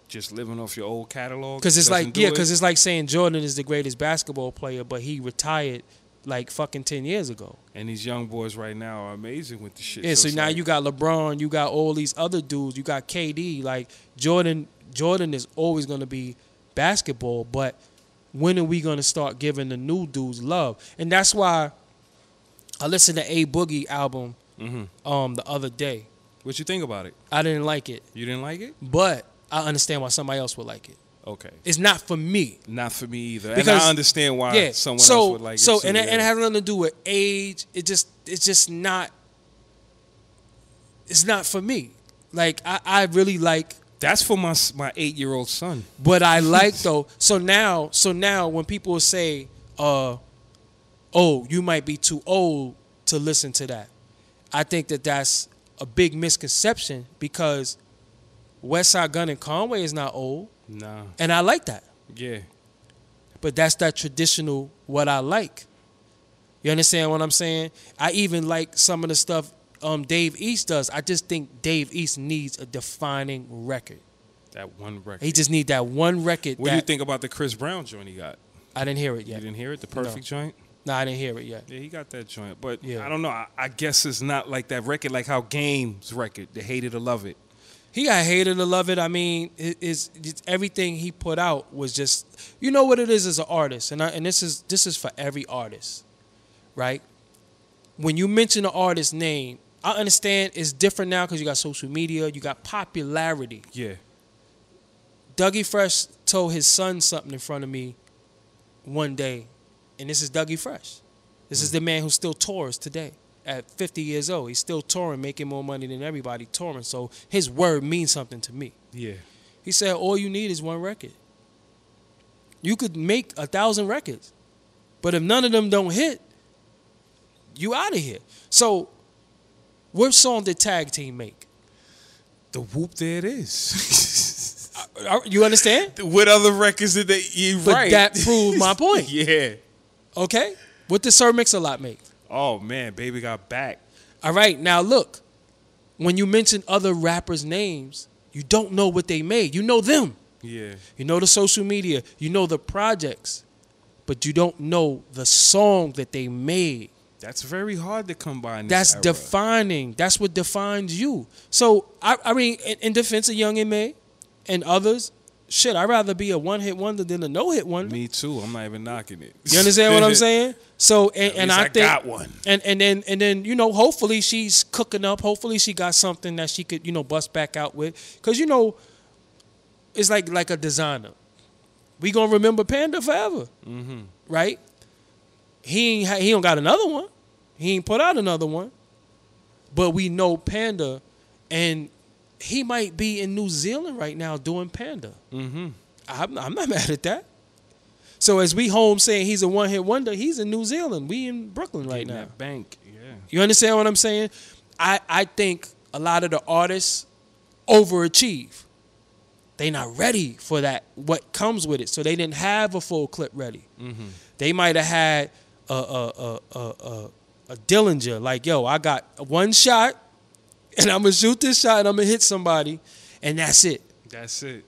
Just living off your old catalog. Because it's it's like saying Jordan is the greatest basketball player, but he retired like fucking 10 years ago. And these young boys right now are amazing with the shit. Yeah, so now you got LeBron, you got all these other dudes, you got KD. Like Jordan is always going to be basketball, but when are we going to start giving the new dudes love? And that's why I listened to A Boogie album the other day. What you think about it? I didn't like it. You didn't like it? But I understand why somebody else would like it. Okay. It's not for me. Not for me either. Because, and I understand why someone else would like it. So, and it has nothing to do with age. It's just not. It's not for me. Like I really like. That's for my 8-year-old son. But I like though. So now when people say, "Oh, you might be too old to listen to that," I think that's a big misconception because Westside Gunn and Conway is not old. Nah. And I like that. Yeah. But that's that traditional what I like. You understand what I'm saying? I even like some of the stuff Dave East does. I just think Dave East needs a defining record. That one record. He just needs that one record. What do you think about the Chris Brown joint he got? I didn't hear it yet. You didn't hear it? The Perfect joint? No, I didn't hear it yet. Yeah, he got that joint. But I don't know. I guess it's not like that record, like how Game's record, the Hate It or Love It. He got hated or love it. I mean, it's everything he put out was just, you know what it is as an artist, and this is for every artist, right? When you mention an artist's name, I understand it's different now because you got social media, you got popularity. Yeah. Dougie Fresh told his son something in front of me one day, and this is Dougie Fresh. This is the man who still tours today. At 50 years old, he's still touring, making more money than everybody touring. So his word means something to me. Yeah. He said, all you need is one record. You could make 1,000 records, but if none of them don't hit, you out of here. So, what song did Tag Team make? The Whoop, there it is. You understand? What other records did they? You But right. that proved my point. Yeah. Okay? What did Sir Mix-a-Lot make? Oh man, Baby Got Back. All right, now look. When you mention other rappers' names, you don't know what they made. You know them. Yeah. You know the social media. You know the projects. But you don't know the song that they made. That's very hard to come by in this That's era. defining. That's what defines you. So, I mean, in defense of Young M.A and others, shit, I'd rather be a one-hit wonder than a no-hit wonder. Me too. I'm not even knocking it. You understand what I'm saying? So, and I think, got one. And then you know, hopefully she's cooking up. Hopefully she got something that she could, you know, bust back out with. Because, you know, it's like a designer. We gonna remember Panda forever, right? He don't got another one. He ain't put out another one. But we know Panda, and he might be in New Zealand right now doing Panda. I'm not mad at that. So as we home saying he's a one-hit wonder, he's in New Zealand. We in Brooklyn right now. That bank, yeah. You understand what I'm saying? I think a lot of the artists overachieve. They not ready for that, what comes with it. So they didn't have a full clip ready. They might have had a Dillinger, like, yo, I got one shot, and I'm going to shoot this shot, and I'm going to hit somebody, and that's it. That's it.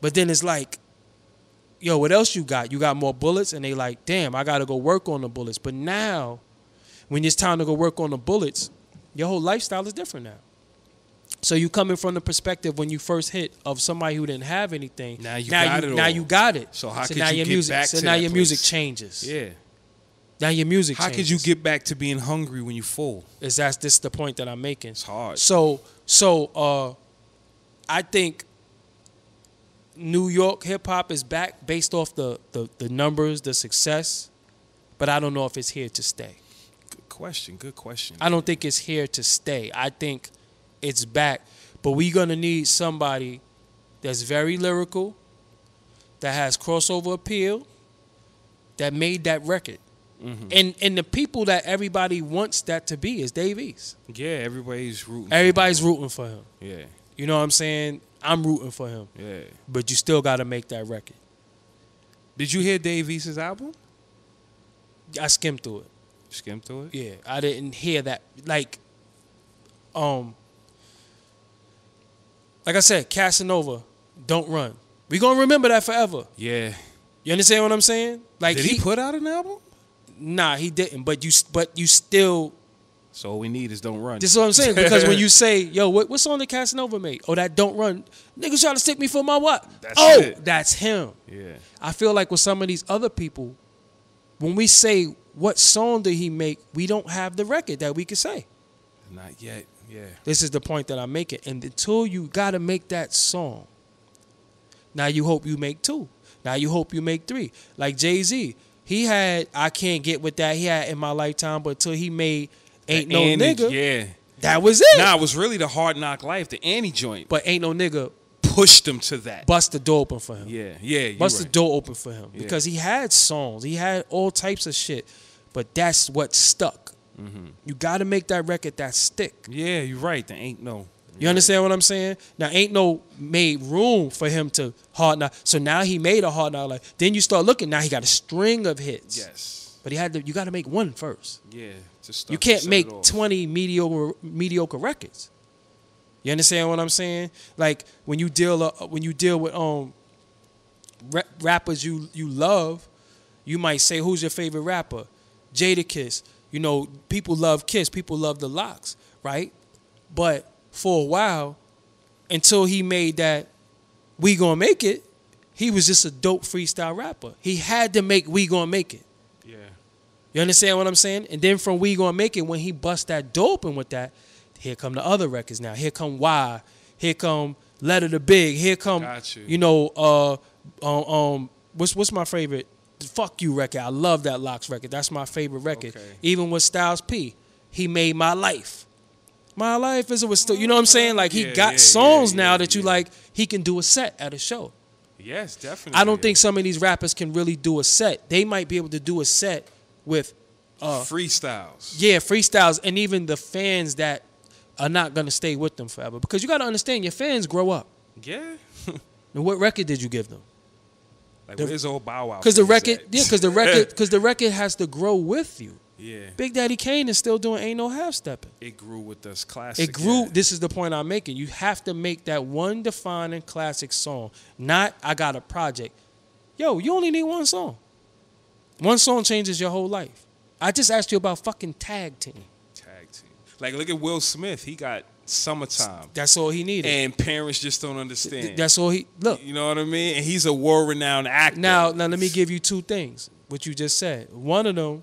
But then it's like, yo, what else you got? You got more bullets? And they like, damn, I got to go work on the bullets. But now, when it's time to go work on the bullets, your whole lifestyle is different now. So you coming from the perspective when you first hit of somebody who didn't have anything. Now you got it all. Now you got it. So how could now you your get music, back so to now that your place? music changes. Yeah. Now your music How changes. could you get back to being hungry when you're full? This the point that I'm making. It's hard. So I think New York hip hop is back based off the numbers, the success, but I don't know if it's here to stay. Good question. Good question. I don't think it's here to stay. I think it's back, but we're gonna need somebody that's very lyrical, that has crossover appeal, that made that record. And the people that everybody wants that to be is Dave East. Yeah, everybody's rooting. Everybody's rooting for him. Yeah. You know what I'm saying? I'm rooting for him. Yeah. But you still got to make that record. Did you hear Dave East's album? I skimmed through it. Skimmed through it? Yeah, I didn't hear that. Like I said, Casanova, Don't Run. We gonna remember that forever. Yeah. You understand what I'm saying? Like, Did he put out an album? Nah, he didn't. But you still. So all we need is Don't Run. This is what I'm saying. Because when you say, yo, what song did Casanova make? Oh, that Don't Run. Niggas trying to stick me for my what? That's him. Yeah. I feel like with some of these other people, when we say what song did he make, we don't have the record that we could say. Not yet. Yeah. This is the point that I'm making. And until you got to make that song, now you hope you make 2. Now you hope you make 3. Like Jay-Z, he had I Can't Get With That. He had In My Lifetime, but until he made Ain't No Nigga, yeah, that was it. Nah, it was really the Hard Knock Life, the Annie joint. But Ain't No Nigga pushed him to that. Bust the door open for him. Yeah. Bust the door open for him. Because he had songs. He had all types of shit. But that's what stuck. You got to make that record that stick. Yeah, you're right. There ain't no. You understand what I'm saying? Now, Ain't No made room for him to Hard Knock. So now he made a Hard Knock Life. Then you start looking. Now he got a string of hits. Yes. But you got to make one first. Yeah. You can't make 20 mediocre records. You understand what I'm saying? Like when you deal with rappers you love, you might say, who's your favorite rapper? Jadakiss. You know, people love Kiss. People love the Locks, right? But for a while, until he made that We Gonna Make It, he was just a dope freestyle rapper. He had to make We Gonna Make It. Yeah. You understand what I'm saying? And then from We Gonna Make It, when he bust that door open with that, here come the other records now. Here come Why. Here come Letter to Big. Here come, you know, what's my favorite? Fuck You record. I love that Locks record. That's my favorite record. Okay. Even with Styles P, he made My Life. My Life is a still. You know what I'm saying? Like he got songs now that you like. He can do a set at a show. Yes, definitely. I don't think some of these rappers can really do a set. They might be able to do a set with freestyles. Yeah, freestyles, and even the fans that are not gonna stay with them forever. Because you gotta understand, your fans grow up. Yeah. And what record did you give them? Like, where's old Bow Wow? Because the record has to grow with you. Yeah. Big Daddy Kane is still doing Ain't No Half Stepping. It grew with us. Classic. It grew. Yeah. This is the point I'm making. You have to make that one defining classic song. Not, I got a project. Yo, you only need one song. One song changes your whole life. I just asked you about fucking Tag Team. Tag Team. Like, look at Will Smith. He got Summertime. That's all he needed. And parents just don't understand. That's all he... Look. You know what I mean? And he's a world-renowned actor. Now, let me give you two things. What you just said. One of them,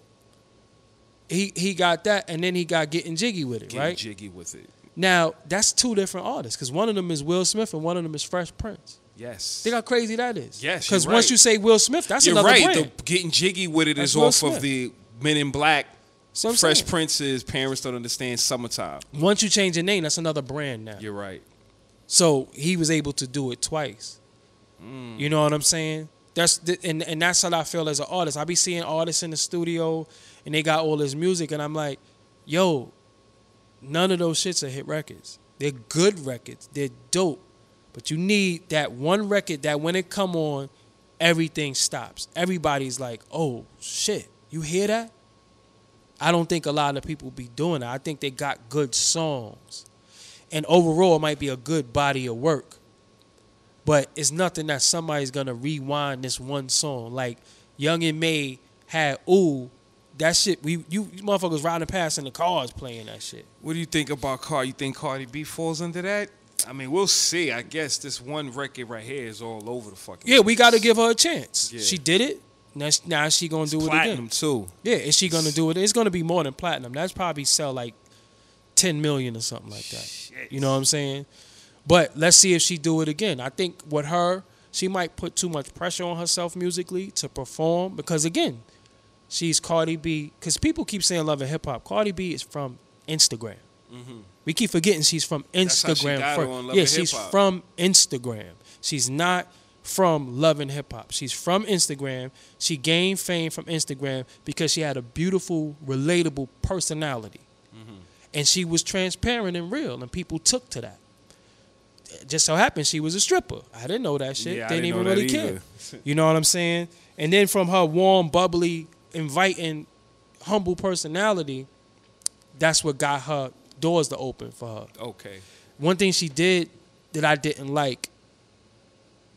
he got that, and then he got Getting Jiggy with it, right? Getting Jiggy with it. Now, that's two different artists, because one of them is Will Smith and one of them is Fresh Prince. Yes. Think how crazy that is. Yes, because right. once you say Will Smith, that's another brand. You're right. The Getting Jiggy with it that's is Will off Smith. of the Men in Black. So Fresh Prince's Parents Don't Understand Summertime. Once you change your name, that's another brand now. You're right. So he was able to do it twice. You know what I'm saying? And that's how I feel as an artist. I be seeing artists in the studio and they got all this music and I'm like, yo, none of those shits are hit records. They're good records. They're dope. But you need that one record that when it come on, everything stops. Everybody's like, oh, shit, you hear that? I don't think a lot of people be doing that. I think they got good songs. And overall, it might be a good body of work. But it's nothing that somebody's going to rewind this one song. Like Young M.A had Ooh. That shit, you motherfuckers riding past in the cars playing that shit. What do you think about Cardi? You think Cardi B falls under that? I mean, we'll see. I guess this one record right here is all over the fucking Yeah, we got to give her a chance. Yeah. She did it. Now she going to do it again. Platinum, too. Yeah, is she going to do it? It's going to be more than platinum. That's probably sell like 10 million or something like that. Shit. You know what I'm saying? But let's see if she do it again. I think with her, she might put too much pressure on herself musically to perform because, again, she's Cardi B. Because people keep saying love and hip-hop. Cardi B is from Instagram. Mm-hmm. We keep forgetting she's from Instagram. That's how she got on Love yeah, and she's Hip-Hop. from Instagram. She's not from Love and Hip Hop. She's from Instagram. She gained fame from Instagram because she had a beautiful, relatable personality. Mm-hmm. And she was transparent and real, and people took to that. It just so happened she was a stripper. I didn't know that shit. Yeah, Didn't I even know really that care. either. You know what I'm saying? And then from her warm, bubbly, inviting, humble personality, that's what got her doors to open for her. Okay. One thing she did that I didn't like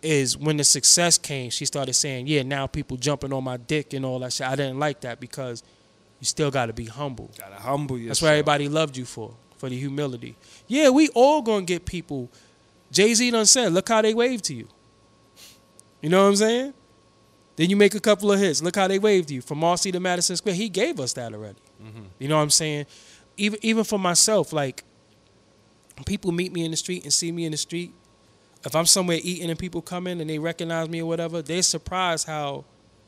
is when the success came, she started saying, yeah, now people jumping on my dick and all that shit. I didn't like that because you still got to be humble. Got to humble yourself. That's what everybody loved you for the humility. Yeah, we all going to get people. Jay-Z done said, look how they wave to you. You know what I'm saying? Then you make a couple of hits. Look how they waved to you. From Marcy to Madison Square, he gave us that already. Mm-hmm. You know what I'm saying? Even for myself, like, people meet me in the street and see me in the street. If I'm somewhere eating and people come in and they recognize me or whatever, they're surprised how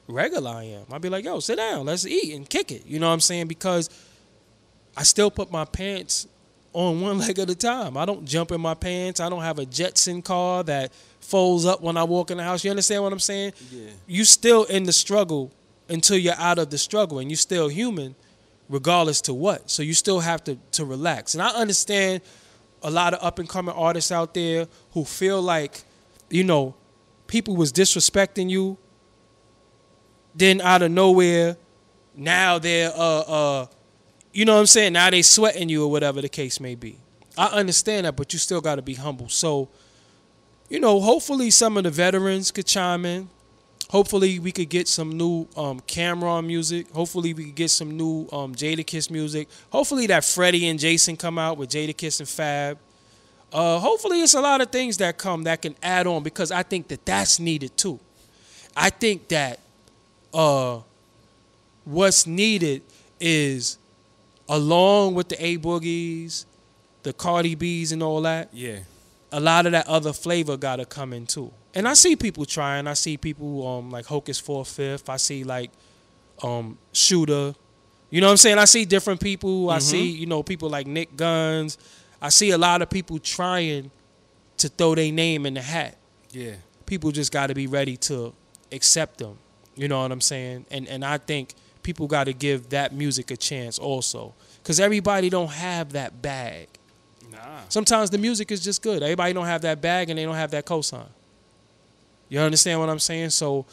regular I am. I'll be like, yo, sit down. Let's eat and kick it. You know what I'm saying? Because I still put my pants on one leg at a time. I don't jump in my pants. I don't have a Jetson car that folds up when I walk in the house. You understand what I'm saying? Yeah. You still in the struggle until you're out of the struggle, and you still human regardless to what. So you still have to relax. And I understand a lot of up-and-coming artists out there who feel like, you know, people was disrespecting you. Then out of nowhere, now they're, you know what I'm saying? Now they sweating you or whatever the case may be. I understand that, but you still got to be humble. So, you know, hopefully some of the veterans could chime in. Hopefully we could get some new Cameron music. Hopefully we could get some new Jadakiss music. Hopefully that Freddie and Jason come out with Jadakiss and Fab. Hopefully it's a lot of things that come that can add on because I think that that's needed too. I think that what's needed is along with the A Boogies, the Cardi B's and all that. Yeah. A lot of that other flavor got to come in too. And I see people trying. I see people like Hocus 4/5. I see like Shooter. You know what I'm saying? I see different people. Mm-hmm. I see, you know, people like Nick Guns. I see a lot of people trying to throw their name in the hat. Yeah. people just got to be ready to accept them. You know what I'm saying? And I think people got to give that music a chance also, because everybody don't have that bag. Nah. Sometimes the music is just good. Everybody don't have that bag and they don't have that cosign. You understand what I'm saying? So,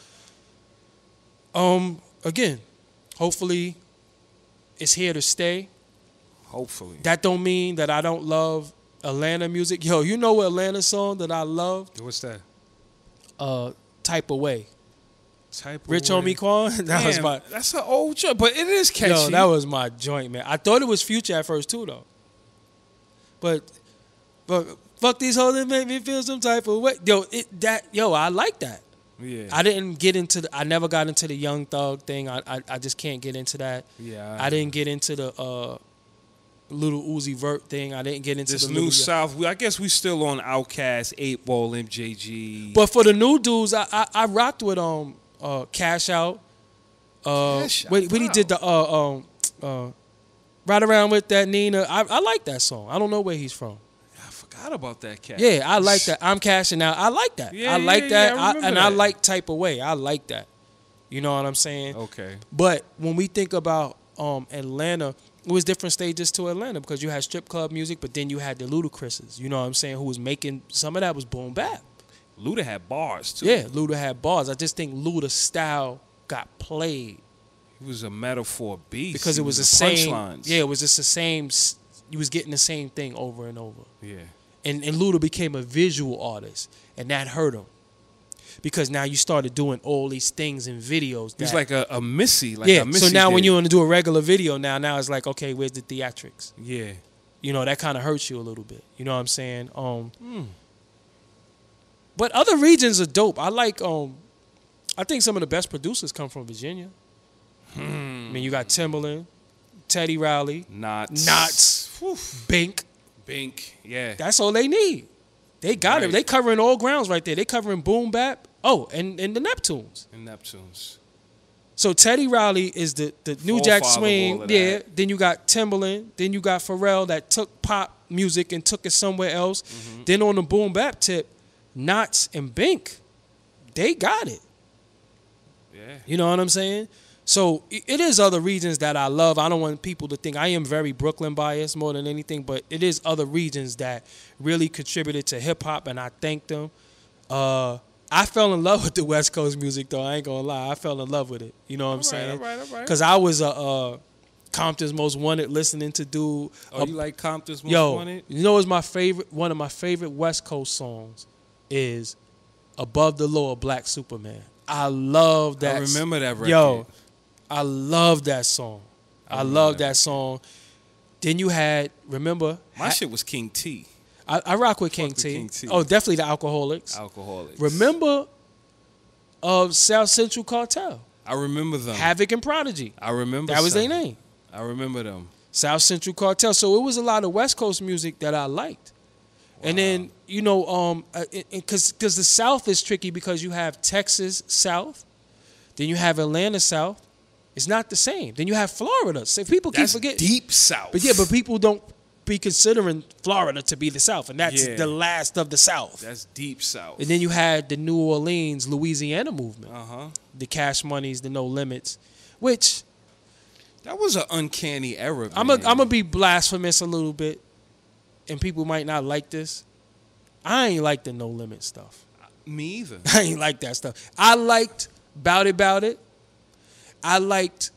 again, hopefully it's here to stay. Hopefully. That don't mean that I don't love Atlanta music. Yo, you know what Atlanta song that I loved? What's that? Type of Way. Type of Rich Way. Homie Quan. That's an old joint, but it is catchy. Yo, that was my joint, man. I thought it was Future at first too, though. But fuck these hoes that make me feel some type of way. I like that. Yeah. I never got into the Young Thug thing. I just can't get into that. Yeah. I didn't get into the Little Uzi Vert thing. I didn't get into this the new South. I guess we still on Outkast, 8 Ball, MJG. But for the new dudes, I rocked with Cash Out. When he did the Right Around with that Nina. I like that song. I don't know where he's from. I forgot about that cat. Yeah, I like that. I'm Cashing Out. I like that. Yeah, I like that. I I like Type of Way. I like that. You know what I'm saying? Okay. But when we think about Atlanta, it was different stages to Atlanta because you had strip club music, but then you had the Ludacris's, you know what I'm saying, who was making, some of that was boom bap. Luda had bars, too. Yeah, Luda had bars. I just think Luda's style got played. He was a metaphor beast. Because it was the same. Punchlines. Yeah, it was just the same. You was getting the same thing over and over. Yeah. And Luda became a visual artist, and that hurt him. Because now you started doing all these things in videos. He's like a Missy. So now when you want to do a regular video, now it's like, okay, where's the theatrics? Yeah. You know, that kind of hurts you a little bit. You know what I'm saying? But other regions are dope. I like, I think some of the best producers come from Virginia. I mean, you got Timbaland, Teddy Riley, Knots, Bink. Yeah. That's all they need. They got it. They covering all grounds right there. They covering boom bap. Oh, and the Neptunes. So Teddy Riley is the New Jack Swing. Yeah. Then you got Timbaland. Then you got Pharrell that took pop music and took it somewhere else. Mm-hmm. Then on the boom bap tip, Knots and Bink, they got it. Yeah. You know what I'm saying? So it is other regions that I love. I don't want people to think I am very Brooklyn biased more than anything, but it is other regions that really contributed to hip hop, and I thank them. I fell in love with the West Coast music, though. I ain't gonna lie. I fell in love with it. You know what I'm saying? All right. Because I was a Compton's Most Wanted listening to dude. Oh, you like Compton's Most Wanted? You know what's my favorite? One of my favorite West Coast songs is Above the Law of Black Superman. I love that. I remember that record. Yo, I love that song. I love that song. Then you had, remember? My shit was King T. I rock with King T. Oh, definitely the Alcoholics. Remember South Central Cartel? I remember them. Havoc and Prodigy. I remember that was their name. I remember them. South Central Cartel. So it was a lot of West Coast music that I liked. Wow. And then, you know, because the South is tricky because you have Texas South, then you have Atlanta South. It's not the same. Then you have Florida. So people keep forgetting. Deep South. But people don't be considering Florida to be the South, and that's the last of the South. That's Deep South. And then you had the New Orleans, Louisiana movement. Uh-huh. The Cash Moneys, the No Limits, which... That was an uncanny era, man. I'm gonna be blasphemous a little bit, and people might not like this. I ain't like the No Limit stuff. Me either. I ain't like that stuff. I liked Bout It. I liked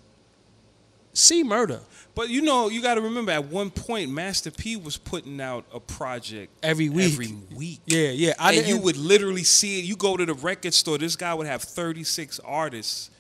C Murder. But you know, you got to remember, at one point, Master P was putting out a project every week. Yeah. And you would literally see it. You go to the record store, this guy would have 36 artists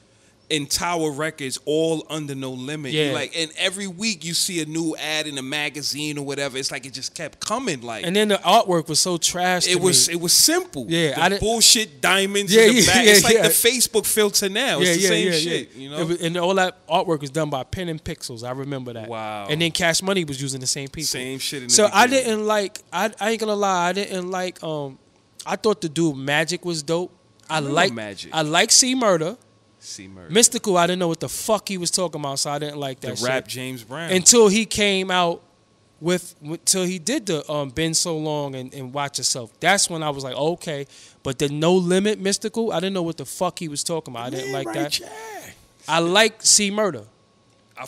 in Tower Records, all under No Limit. Yeah. Like, and every week you see a new ad in a magazine or whatever. It's like it just kept coming. Like, and then the artwork was so trash. It was simple. Yeah, the bullshit diamonds in the back. It's like the Facebook filter now. It's the same shit. You know, and all that artwork was done by Pen and Pixels. I remember that. Wow. And then Cash Money was using the same people. Same shit. In the so I didn't like. I ain't gonna lie. I didn't like. I thought the dude Magic was dope. I like Magic. I like C Murder. C-Murder. Mystical, I didn't know what the fuck he was talking about, so I didn't like that shit. The rap James Brown. Until he came out till he did the Been So Long and Watch Yourself. That's when I was like, okay. But the No Limit Mystical, I didn't know what the fuck he was talking about. I didn't like that. I like C Murder.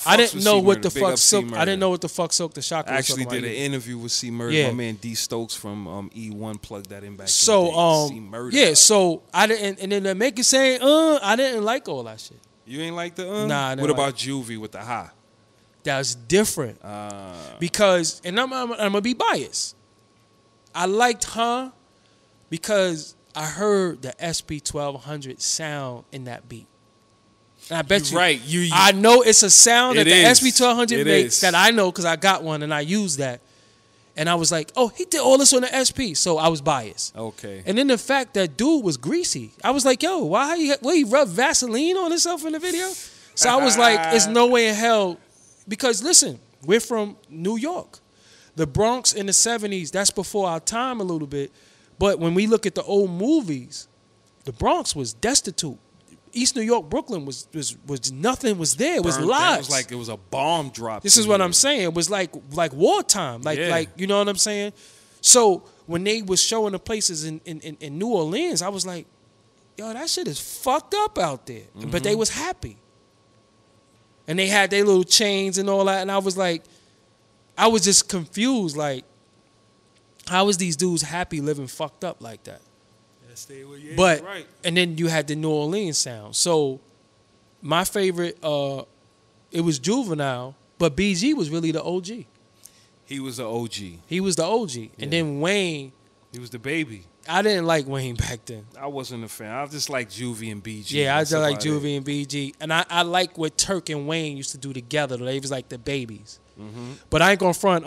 I didn't know what the fuck Silk. I didn't know what the fuck Silk the Shocker. I actually did an interview with C Murder. Yeah. My man D Stokes from E1 plugged that in back. So in the day. C Murder. yeah. So I didn't, and then they make it say, I didn't like all that shit. You ain't like the Nah. What about Juvie with the high? That's different. Because, and I'm gonna be biased. I liked because I heard the SP 1200 sound in that beat. And I bet right. I know it's a sound that the SP 1200 makes is. that I know because I got one and I use that. And I was like, oh, he did all this on the SP. So I was biased. Okay. And then the fact that dude was greasy. I was like, yo, why he rubbed Vaseline on himself in the video? So I was like, it's no way in hell. Because listen, we're from New York. The Bronx in the 70s, that's before our time a little bit. But when we look at the old movies, the Bronx was destitute. East New York, Brooklyn was nothing was there. It was lives. It was like it was a bomb drop. This is what I'm saying. It was like wartime. Like you know what I'm saying? So when they was showing the places in New Orleans, I was like, yo, that shit is fucked up out there. Mm-hmm. But they was happy. And they had their little chains and all that. And I was like, I was just confused. Like, how is these dudes happy living fucked up like that? But right. And then you had the New Orleans sound. So my favorite, it was Juvenile, but BG was really the OG. He was the OG. He was the OG. Yeah. And then Wayne. He was the baby. I didn't like Wayne back then. I wasn't a fan. I just like Juvie and BG. Yeah, I just like Juvie and BG. And I like what Turk and Wayne used to do together. They was like the babies. Mm-hmm. But I ain't gonna front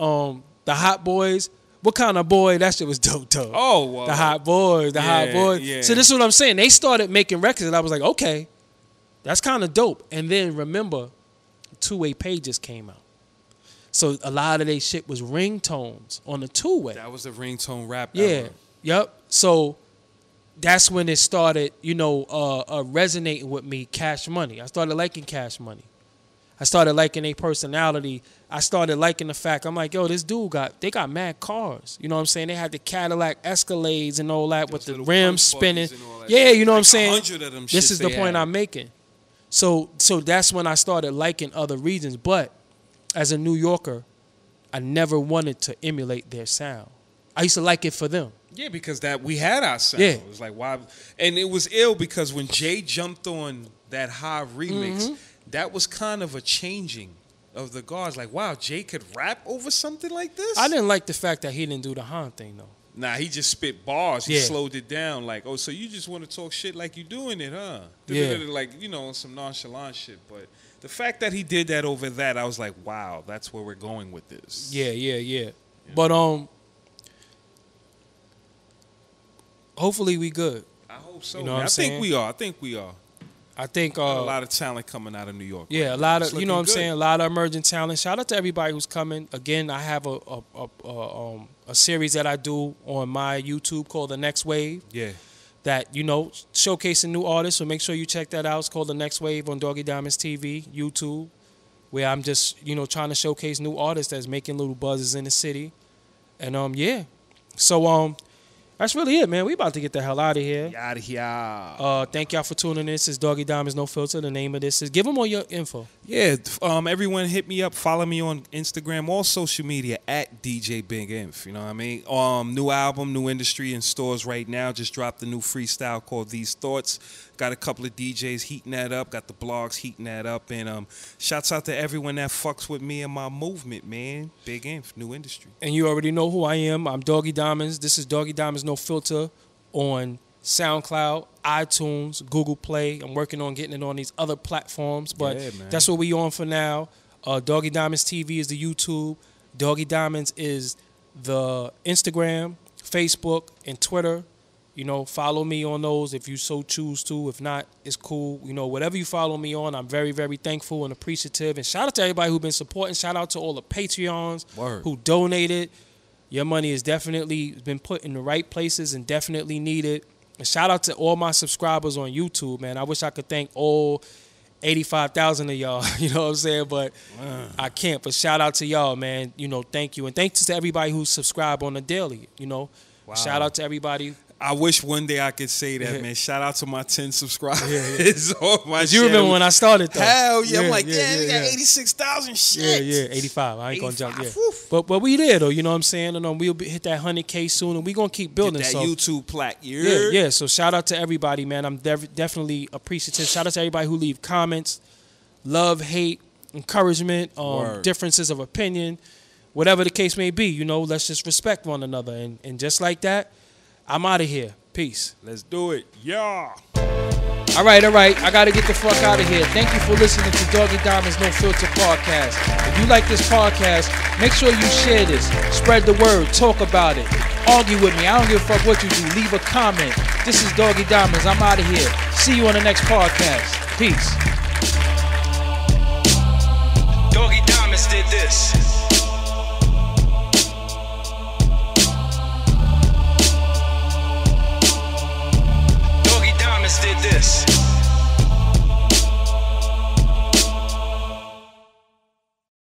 the Hot Boys. What kind of boy? That shit was dope, though. Oh, wow. The Hot Boys, Hot Boys. Yeah. So this is what I'm saying. They started making records, and I was like, okay, that's kind of dope. And then remember, two-way pages came out. So a lot of their shit was ringtones on the two-way. That was the ringtone rap. Yeah. Yep. So that's when it started, resonating with me. Cash Money. I started liking Cash Money. I started liking their personality. I started liking the fact, I'm like, yo, this dude got mad cars. You know what I'm saying? They had the Cadillac Escalades and all that with the rims spinning. Yeah, you know what I'm saying? This is the point I'm making. So that's when I started liking other regions. But as a New Yorker, I never wanted to emulate their sound. I used to like it for them. Yeah, because we had our sound. Yeah. It was like, why? And it was ill because when Jay jumped on that high remix, that was kind of a changing of the guards. Like, wow, Jay could rap over something like this? I didn't like the fact that he didn't do the Han thing, though. Nah, he just spit bars. He slowed it down. Like, oh, so you just want to talk shit like you doing it, huh? Yeah. Like, some nonchalant shit. But the fact that he did that over that, I was like, wow, that's where we're going with this. Yeah. But, hopefully we good. I hope so. You know what I'm saying? I think we are. I think a lot of talent coming out of New York. Yeah, right? A lot of, you know what I'm saying, a lot of emerging talent. Shout out to everybody who's coming. Again, I have a series that I do on my YouTube called The Next Wave. Yeah. That, showcasing new artists, so make sure you check that out. It's called The Next Wave on Doggie Diamonds TV, YouTube, where I'm just, trying to showcase new artists that's making little buzzes in the city. And yeah. So that's really it, man. We about to get the hell out of here. Out of here. Thank y'all for tuning in. This is Doggie Diamonds No Filter. The name of this is. Give them all your info. Yeah. Everyone hit me up. Follow me on Instagram, all social media at DJ Big Inf. You know what I mean? New album, new industry in stores right now. Just dropped a new freestyle called These Thoughts. Got a couple of DJs heating that up. Got the blogs heating that up. And shouts out to everyone that fucks with me and my movement, man. Big Inf, new industry. And you already know who I am. I'm Doggie Diamonds. This is Doggie Diamonds No Filter on SoundCloud, iTunes, Google Play. I'm working on getting it on these other platforms, but that's what we on for now. Doggie Diamonds TV is the YouTube. Doggie Diamonds is the Instagram, Facebook, and Twitter. Follow me on those if you so choose to. If not, it's cool. Whatever you follow me on, I'm very, very thankful and appreciative. And shout out to everybody who's been supporting. Shout out to all the Patreons who donated. Your money has definitely been put in the right places and definitely needed. And shout out to all my subscribers on YouTube, man. I wish I could thank 85,000 of y'all, you know what I'm saying? But I can't. But shout out to y'all, man. You know, thank you. And thanks to everybody who subscribe on the daily, you know. Wow. Shout out to everybody. I wish one day I could say that, man. Shout out to my 10 subscribers. On my you remember when I started, though? Hell yeah. I'm like, damn, you got 86,000 shit. Yeah, 85. I ain't going to jump, But we there, though, you know what I'm saying? And we'll hit that 100K soon, and we going to keep building. Get that YouTube plaque. Yeah. So shout out to everybody, man. I'm definitely appreciative. Shout out to everybody who leave comments, love, hate, encouragement, differences of opinion, whatever the case may be. You know, let's just respect one another. And just like that, I'm out of here. Peace. Let's do it. Yeah. All right. I got to get the fuck out of here. Thank you for listening to Doggie Diamonds No Filter podcast. If you like this podcast, make sure you share this. Spread the word. Talk about it. Argue with me. I don't give a fuck what you do. Leave a comment. This is Doggie Diamonds. I'm out of here. See you on the next podcast. Peace. Doggie Diamonds did this.